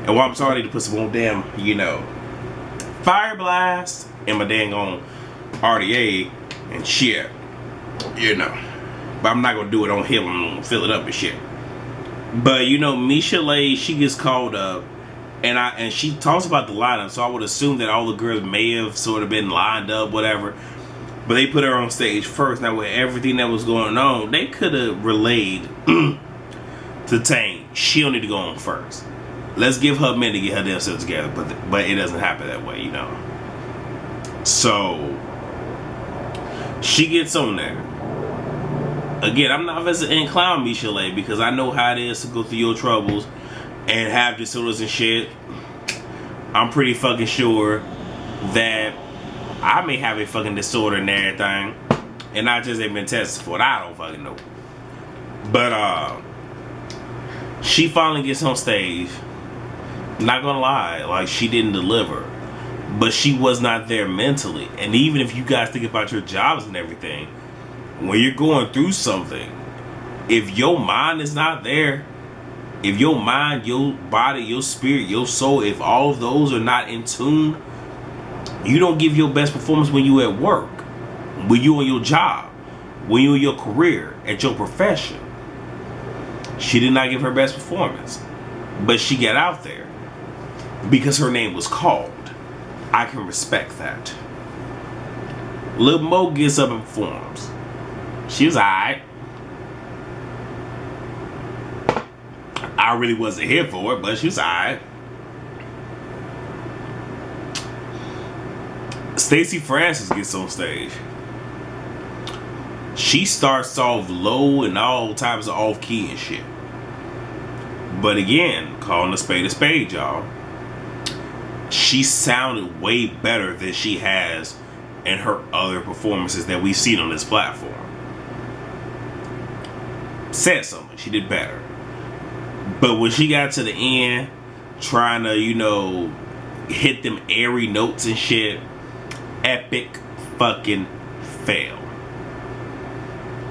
And while I'm starting to put some more damn, you know, fire blast in my dang on RDA and shit, you know. But I'm not gonna do it on him. I'm gonna fill it up and shit. But you know, Michelle, she gets called up, and she talks about the lineup. So I would assume that all the girls may have sort of been lined up, whatever. But they put her on stage first. Now with everything that was going on, they could have relayed to Tang. She don't need to go on first. Let's give her a minute to get her themselves together. But it doesn't happen that way, you know. So she gets on there. Again, I'm not visiting clown Michelle because I know how it is to go through your troubles and have disorders and shit. I'm pretty fucking sure that I may have a fucking disorder and everything, and I just ain't been tested for it. I don't fucking know. But she finally gets on stage. Not gonna lie, like, she didn't deliver, but she was not there mentally. And even if you guys think about your jobs and everything, when you're going through something, if your mind is not there, if your mind, your body, your spirit, your soul, if all of those are not in tune, you don't give your best performance when you at work, when you on your job, when you in your career, at your profession. She did not give her best performance, but she got out there because her name was called. I can respect that. Lil Mo gets up and performs. She was alright. I really wasn't here for it, but she was alright. Stacey Francis gets on stage. She starts off low and all types of off key and shit. But again, calling a spade, y'all. She sounded way better than she has in her other performances that we've seen on this platform. Said something. She did better. But when she got to the end, trying to, you know, hit them airy notes and shit, epic fucking fail.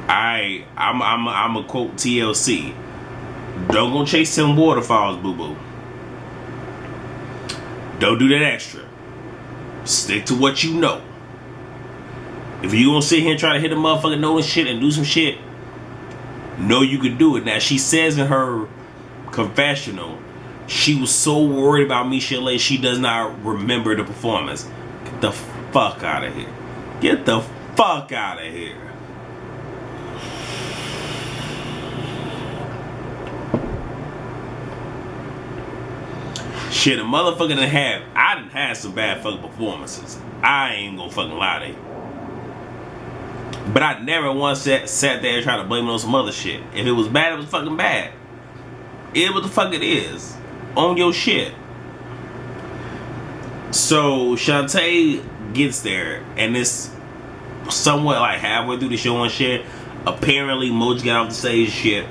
I'm a quote TLC. Don't go chase them waterfalls, boo-boo. Don't do that extra. Stick to what you know. If you gonna sit here and try to hit a motherfucking note and shit and do some shit, know you could do it. Now, she says in her confessional, she was so worried about Michelle, she does not remember the performance. Get the fuck out of here. Get the fuck out of here. Shit, a motherfucker I done had some bad fucking performances. I ain't gonna fucking lie to you. But I never once sat there and tried to blame it on some other shit. If it was bad, it was fucking bad. It what the fuck it is. Own your shit. So Shante gets there, and it's somewhat like halfway through the show and shit. Apparently Moji got off the stage and shit,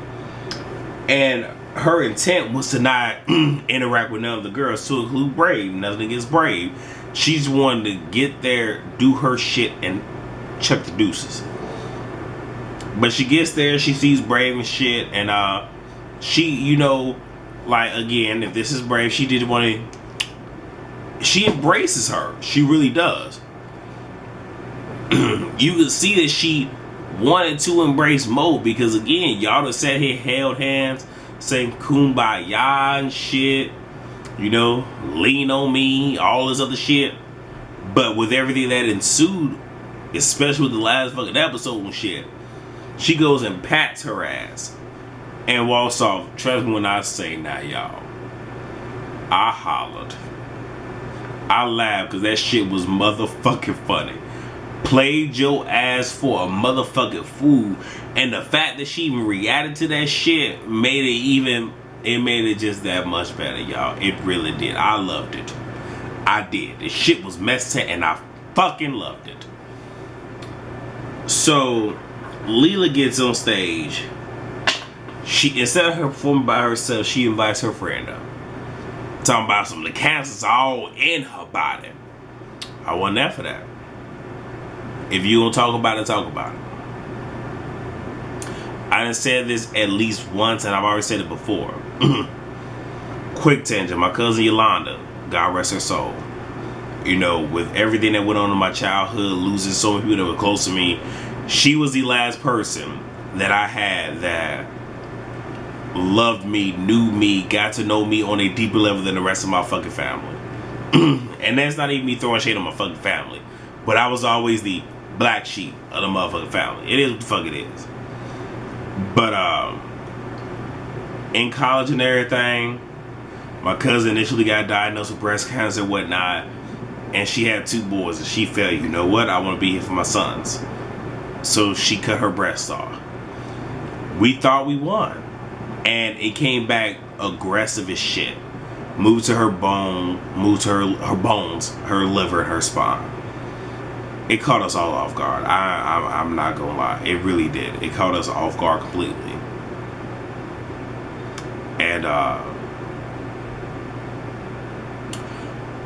and her intent was to not interact with none of the girls, to include Brave. Nothing against Brave. She's wanted to get there, do her shit, and chuck the deuces. But she gets there, she sees Brave and shit, and she, you know, like, again, if this is Brave, she did want to, she embraces her. She really does. You can see that she wanted to embrace Mo, because again, y'all done sat here, held hands, saying kumbaya and shit, you know, lean on me, all this other shit. But with everything that ensued, especially with the last fucking episode and shit, she goes and pats her ass and walks off. Trust me when I say now, y'all, I hollered. I laughed because that shit was motherfucking funny. Played your ass for a motherfucking fool. And the fact that she even reacted to that shit made it even It made it just that much better, y'all. It really did. I loved it. I did. The shit was messy and I fucking loved it. So Leela gets on stage. She, instead of her performing by herself, she invites her friend up. Talking about some of the cancers all in her body. I wasn't there for that. If you gonna talk about it, talk about it. I done said this at least once, and I've already said it before. Quick tangent. My cousin Yolanda, God rest her soul. You know, with everything that went on in my childhood, losing so many people that were close to me, she was the last person that I had that loved me, knew me, got to know me on a deeper level than the rest of my fucking family. And that's not even me throwing shade on my fucking family, but I was always the black sheep of the motherfucking family. It is what the fuck it is. But in college and everything, my cousin initially got diagnosed with breast cancer and whatnot, and she had 2 boys, and she felt, you know what, I want to be here for my sons. So she cut her breast off. We thought we won, and it came back aggressive as shit. Moved to her bone, moved to her bones, her liver, and her spine. It caught us all off guard. I'm not gonna lie, it really did. It caught us off guard completely. And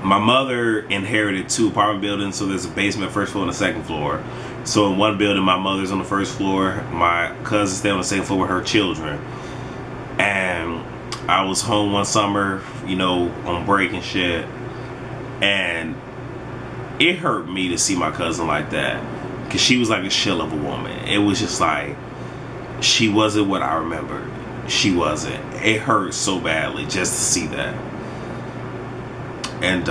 my mother inherited 2 apartment buildings, so there's a basement, first floor, and a second floor. So in one building, my mother's on the first floor, my cousin stayed on the second floor with her children. And I was home one summer, you know, on break and shit, and it hurt me to see my cousin like that, because she was like a shell of a woman. It was just like, she wasn't what I remembered. She wasn't. It hurt so badly just to see that. And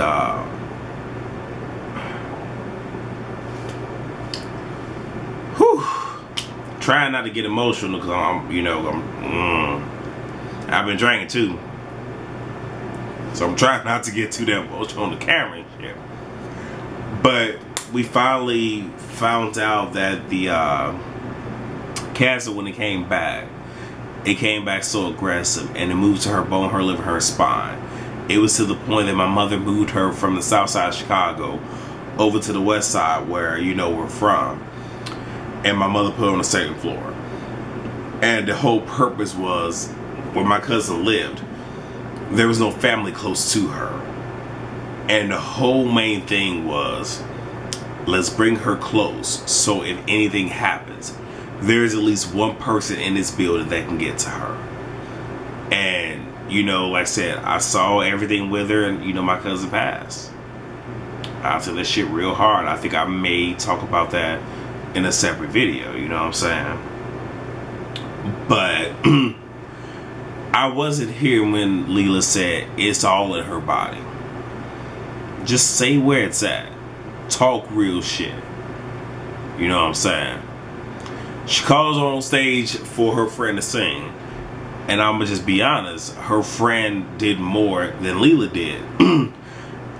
trying not to get emotional, because I've been drinking too, so I'm trying not to get too damn emotional on the camera and shit. But we finally found out that the cancer, when it came back so aggressive, and it moved to her bone, her liver, her spine. It was to the point that my mother moved her from the south side of Chicago over to the west side, where, you know, we're from. And my mother put her on the second floor. And the whole purpose was, where my cousin lived, there was no family close to her. And the whole main thing was, let's bring her close, so if anything happens, there's at least one person in this building that can get to her. And, you know, like I said, I saw everything with her, and, you know, my cousin passed. I took that shit real hard. I think I may talk about that in a separate video, you know what I'm saying? But I wasn't here when Leela said it's all in her body. Just say where it's at. Talk real shit. You know what I'm saying? She calls on stage for her friend to sing, and I'ma just be honest, her friend did more than Leela did.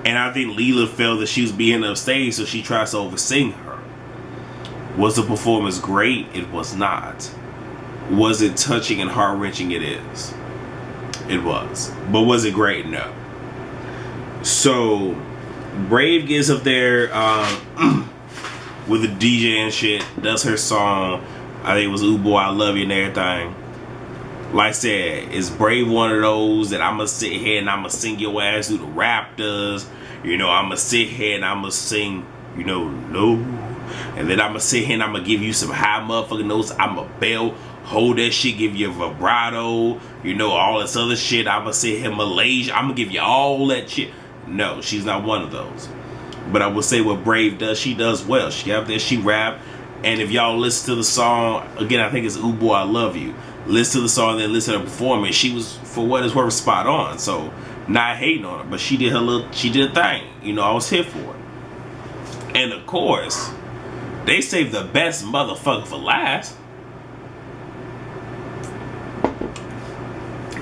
And I think Leela felt that she was being upstage, so she tries to oversing her. Was the performance great? It was not. Was it touching and heart-wrenching? It is. It was. But was it great? No. So Brave gets up there with the DJ and shit, does her song. I think it was Ooh Boy, I Love You and everything. Like I said, is Brave one of those that I'ma sit here and I'ma sing your ass through the rap does? You know, I'ma sit here and I'ma sing, you know, no. And then I'ma sit here and I'ma give you some high motherfucking notes. I'ma belt, hold that shit, give you a vibrato, you know, all this other shit. I'ma sit here Malaysia, I'ma give you all that shit. No, she's not one of those. But I would say what Brave does, she does well. She out there, she rap. And if y'all listen to the song, again, I think it's Ooh Boy, I Love You. Listen to the song, then listen to her performance. She was, for what it's worth, spot on. So, not hating on her, but she did she did a thing. You know, I was here for it. And of course, they saved the best motherfucker for last.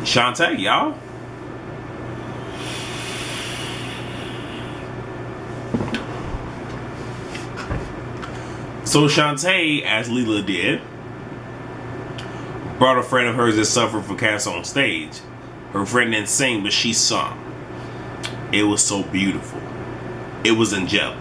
Shante, y'all. So Shante, as Leela did, brought a friend of hers that suffered from cancer on stage. Her friend didn't sing, but she sung. It was so beautiful. It was angelic.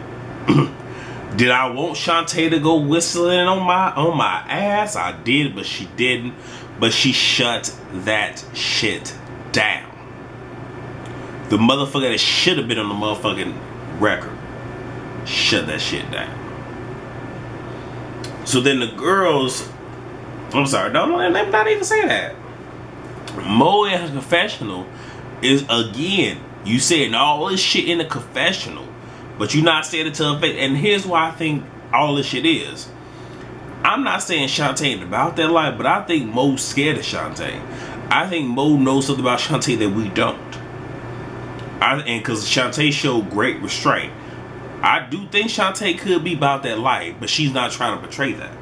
Did I want Shante to go whistling on my ass? I did, but she didn't. But she shut that shit down. The motherfucker that should have been on the motherfucking record shut that shit down. So then the girls, I'm sorry, no, let me not even say that. Mo in her confessional is, again, you saying all this shit in the confessional, but you not saying it to her face. And here's why I think all this shit is. I'm not saying Shante ain't about that life, but I think Mo's scared of Shante. I think Mo knows something about Shante that we don't. And because Shante showed great restraint. I do think Shante could be about that life, but she's not trying to portray that.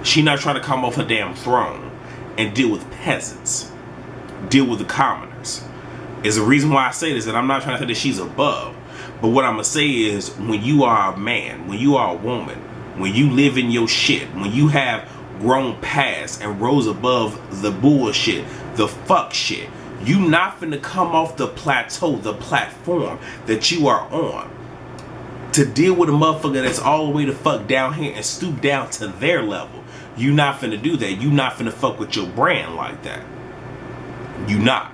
She's not trying to come off her damn throne and deal with peasants. Deal with the commoners. Is the reason why I say this, and I'm not trying to say that she's above. But what I'm going to say is, when you are a man, when you are a woman, when you live in your shit, when you have grown past and rose above the bullshit, the fuck shit, you not finna come off the plateau, the platform that you are on to deal with a motherfucker that's all the way the fuck down here and stoop down to their level. You not finna do that. You not finna fuck with your brand like that. You not.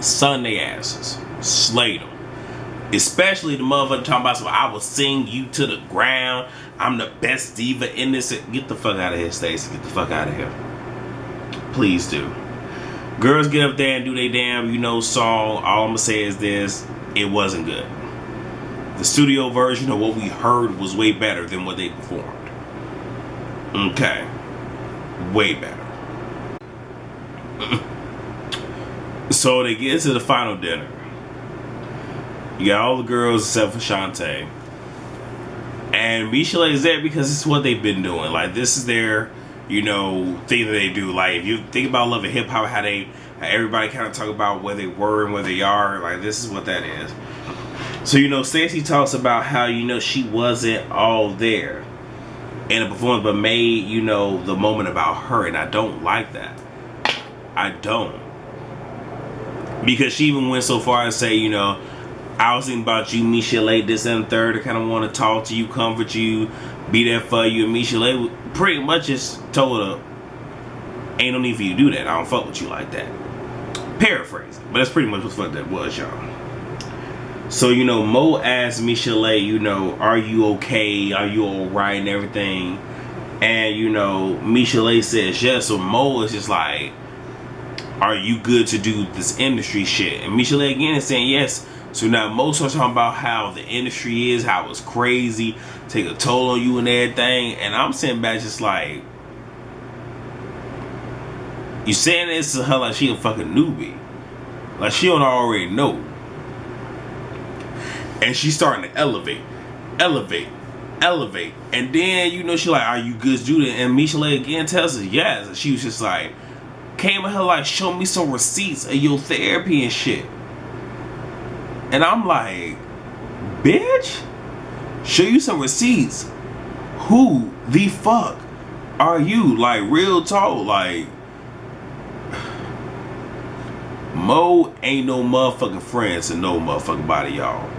Son they asses. Slay them. Especially the motherfucker talking about, so I will sing you to the ground. I'm the best diva in this. Get the fuck out of here, Stacey. Get the fuck out of here. Please do. Girls get up there and do their damn, song. All I'm gonna say is this. It wasn't good. The studio version of what we heard was way better than what they performed. Okay. Way better. So they get to the final dinner. You got all the girls except for Shante. And Michelle is there because it's what they've been doing. Like, this is their, thing that they do. Like, if you think about Love and Hip Hop, how everybody kind of talk about where they were and where they are. Like, this is what that is. So, Stacey talks about how, she wasn't all there in a performance, but made, the moment about her. And I don't like that. I don't. Because she even went so far as say, I was thinking about you, Michelle, this and the third. I kind of want to talk to you, comfort you, be there for you. And Michelle pretty much just told her, ain't no need for you to do that. I don't fuck with you like that. Paraphrasing. But that's pretty much what the fuck that was, y'all. So, Mo asked Michelle, are you okay? Are you alright and everything? And, Michelle says yes. So Mo is just like, are you good to do this industry shit? And Michelle again is saying yes. So now Mo starts talking about how the industry is, how it's crazy, take a toll on you and everything. And I'm sitting back just like, you saying this to her like she a fucking newbie. Like she don't already know. And she's starting to elevate. And then, she like, are you good to do that? And Michelle again tells us yes. And she was just like, came at her like, show me some receipts of your therapy and shit. And I'm like, bitch, show you some receipts. Who the fuck are you? Like, real talk. Like, Mo ain't no motherfucking friends to no motherfucking body, y'all.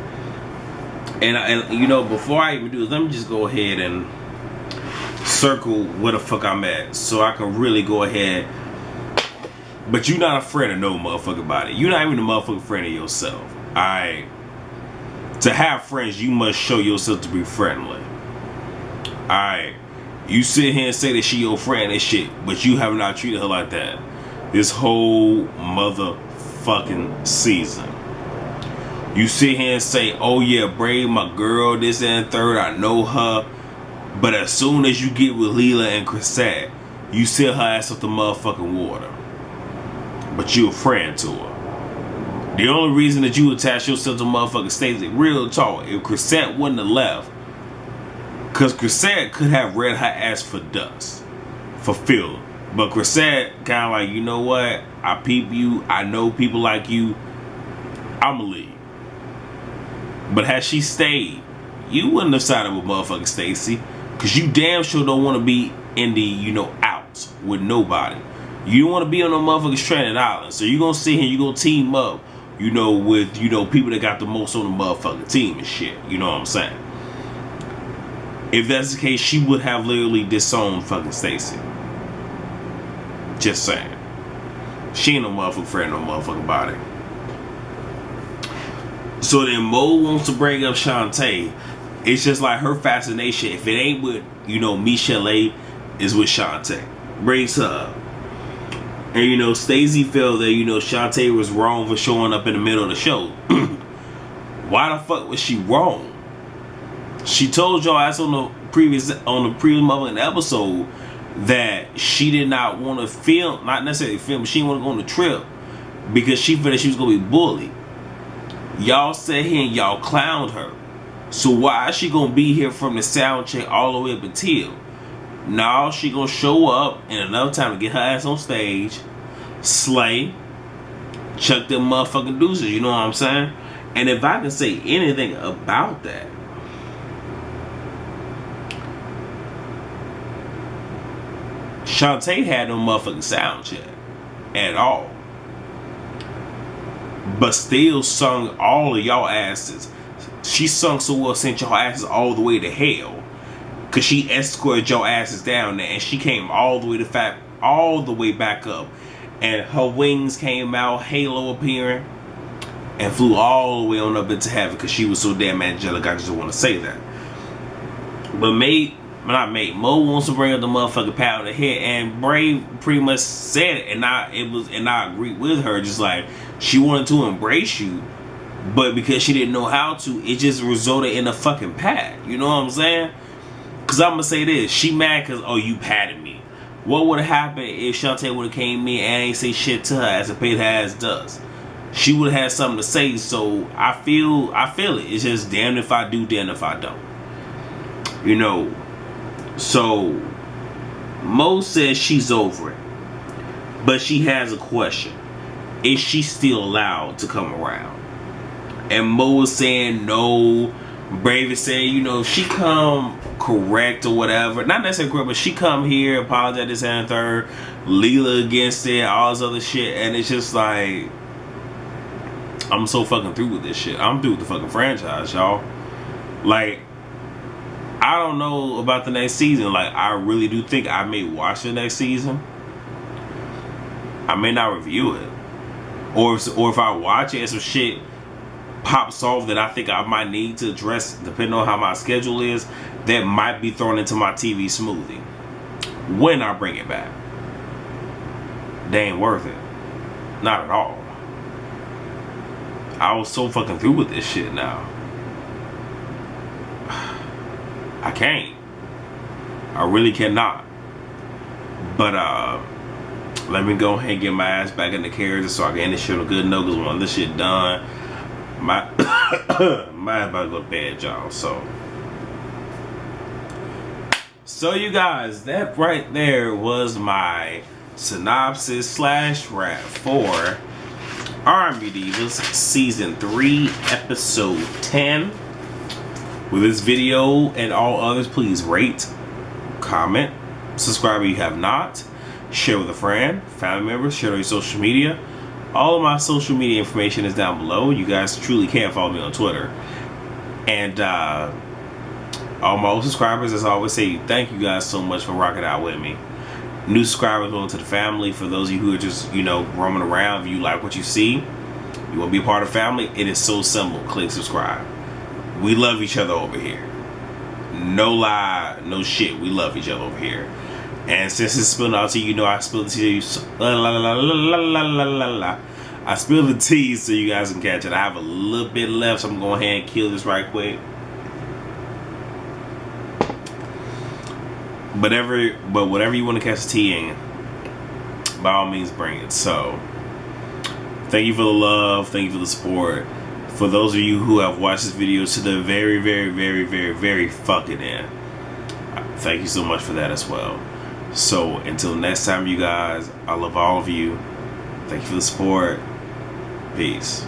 And before I even do this, let me just go ahead and circle where the fuck I'm at so I can really go ahead. But you're not a friend of no motherfucking body. You're not even a motherfucking friend of yourself. Alright? To have friends, you must show yourself to be friendly. Alright? You sit here and say that she your friend and shit, but you have not treated her like that this whole motherfucking season. You sit here and say, oh yeah, Brave, my girl, this and the third, I know her. But as soon as you get with Leela and Chrisette, you seal her ass up the motherfucking water. But you a friend to her. The only reason that you attach yourself to motherfucking Stacey, real talk, if Chrisette wouldn't have left, because Chrisette could have read her ass for dust, for feeling. But Chrisette kind of like, you know what, I peep you, I know people like you, I'ma leave. But had she stayed, you wouldn't have sided with motherfucking Stacey, because you damn sure don't want to be in the, outs with nobody. You don't want to be on no motherfucking stranded island. So you're going to sit here, you're going to team up, you know, with, you know, people that got the most on the motherfucking team and shit. You know what I'm saying? If that's the case, she would have literally disowned fucking Stacey. Just saying. She ain't no motherfucking friend, no motherfucking body. So then Mo wants to bring up Shante. It's just like her fascination. If it ain't with, you know, Michelle, is with Shante. Brings her up. And, you know, Stacey felt that, you know, Shante was wrong for showing up in the middle of the show. Why the fuck was she wrong? She told y'all ass on the previous motherfucking episode that she did not want to film, not necessarily film, but she didn't want to go on the trip because she felt that she was going to be bullied. Y'all sat here and y'all clowned her. So why is she going to be here from the sound check all the way up until? Now she going to show up in another time to get her ass on stage, slay, chuck them motherfucking deuces, you know what I'm saying? And if I can say anything about that, Shante had no motherfucking sound check at all. But still sung all of y'all asses. She sung so well, sent y'all asses all the way to hell. Cause she escorted y'all asses down there, and she came all the way back up. And her wings came out, halo appearing, and flew all the way on up into heaven. Cause she was so damn angelic, I just want to say that. But Mo wants to bring up the motherfucking power of the head, and Brave pretty much said it, and I agree with her. Just like she wanted to embrace you, but because she didn't know how to, it just resulted in a fucking pat. You know what I'm saying? Cause I'm gonna say this: she mad cause you patted me. What would have happened if Shante would have came in and ain't say shit to her as a paid her ass does? She would have had something to say. So I feel it. It's just damned if I do, damned if I don't. You know. So Mo says she's over it, but she has a question: is she still allowed to come around? And Mo is saying no. Brave is saying, you know, if she come correct or whatever, not necessarily correct, but she come here, apologize this and third, Leela against it, all this other shit, and it's just like, I'm so fucking through with this shit. I'm through with the fucking franchise, y'all. Like, I don't know about the next season. Like, I really do think I may watch the next season. I may not review it, or if I watch it and some shit pops off that I think I might need to address, depending on how my schedule is, that might be thrown into my TV smoothie when I bring it back. They ain't worth it. Not at all. I was so fucking through with this shit now. I can't. I really cannot. But let me go ahead and get my ass back in the carriage so I can end this shit on a good note, because when this shit done, my about to go to bed, y'all. So you guys, that right there was my synopsis / rap for R&B Divas Season 3 Episode 10. With this video and all others, please rate, comment, subscribe if you have not, share with a friend, family members, share on your social media. All of my social media information is down below. You guys truly can follow me on Twitter. And all my old subscribers, as I always say, thank you guys so much for rocking out with me. New subscribers, welcome to the family. For those of you who are just, you know, roaming around, if you like what you see, you want to be a part of the family, it is so simple. Click subscribe. We love each other over here. No lie, no shit. We love each other over here. And since it's spilling out to you, know I spilled the tea. I spilled the tea so you guys can catch it. I have a little bit left, so I'm going ahead and kill this right quick. But whatever you want to catch the tea in, by all means bring it. So thank you for the love, thank you for the support. For those of you who have watched this video to the very, very, very, very, very fucking end, thank you so much for that as well. So until next time, you guys, I love all of you. Thank you for the support. Peace.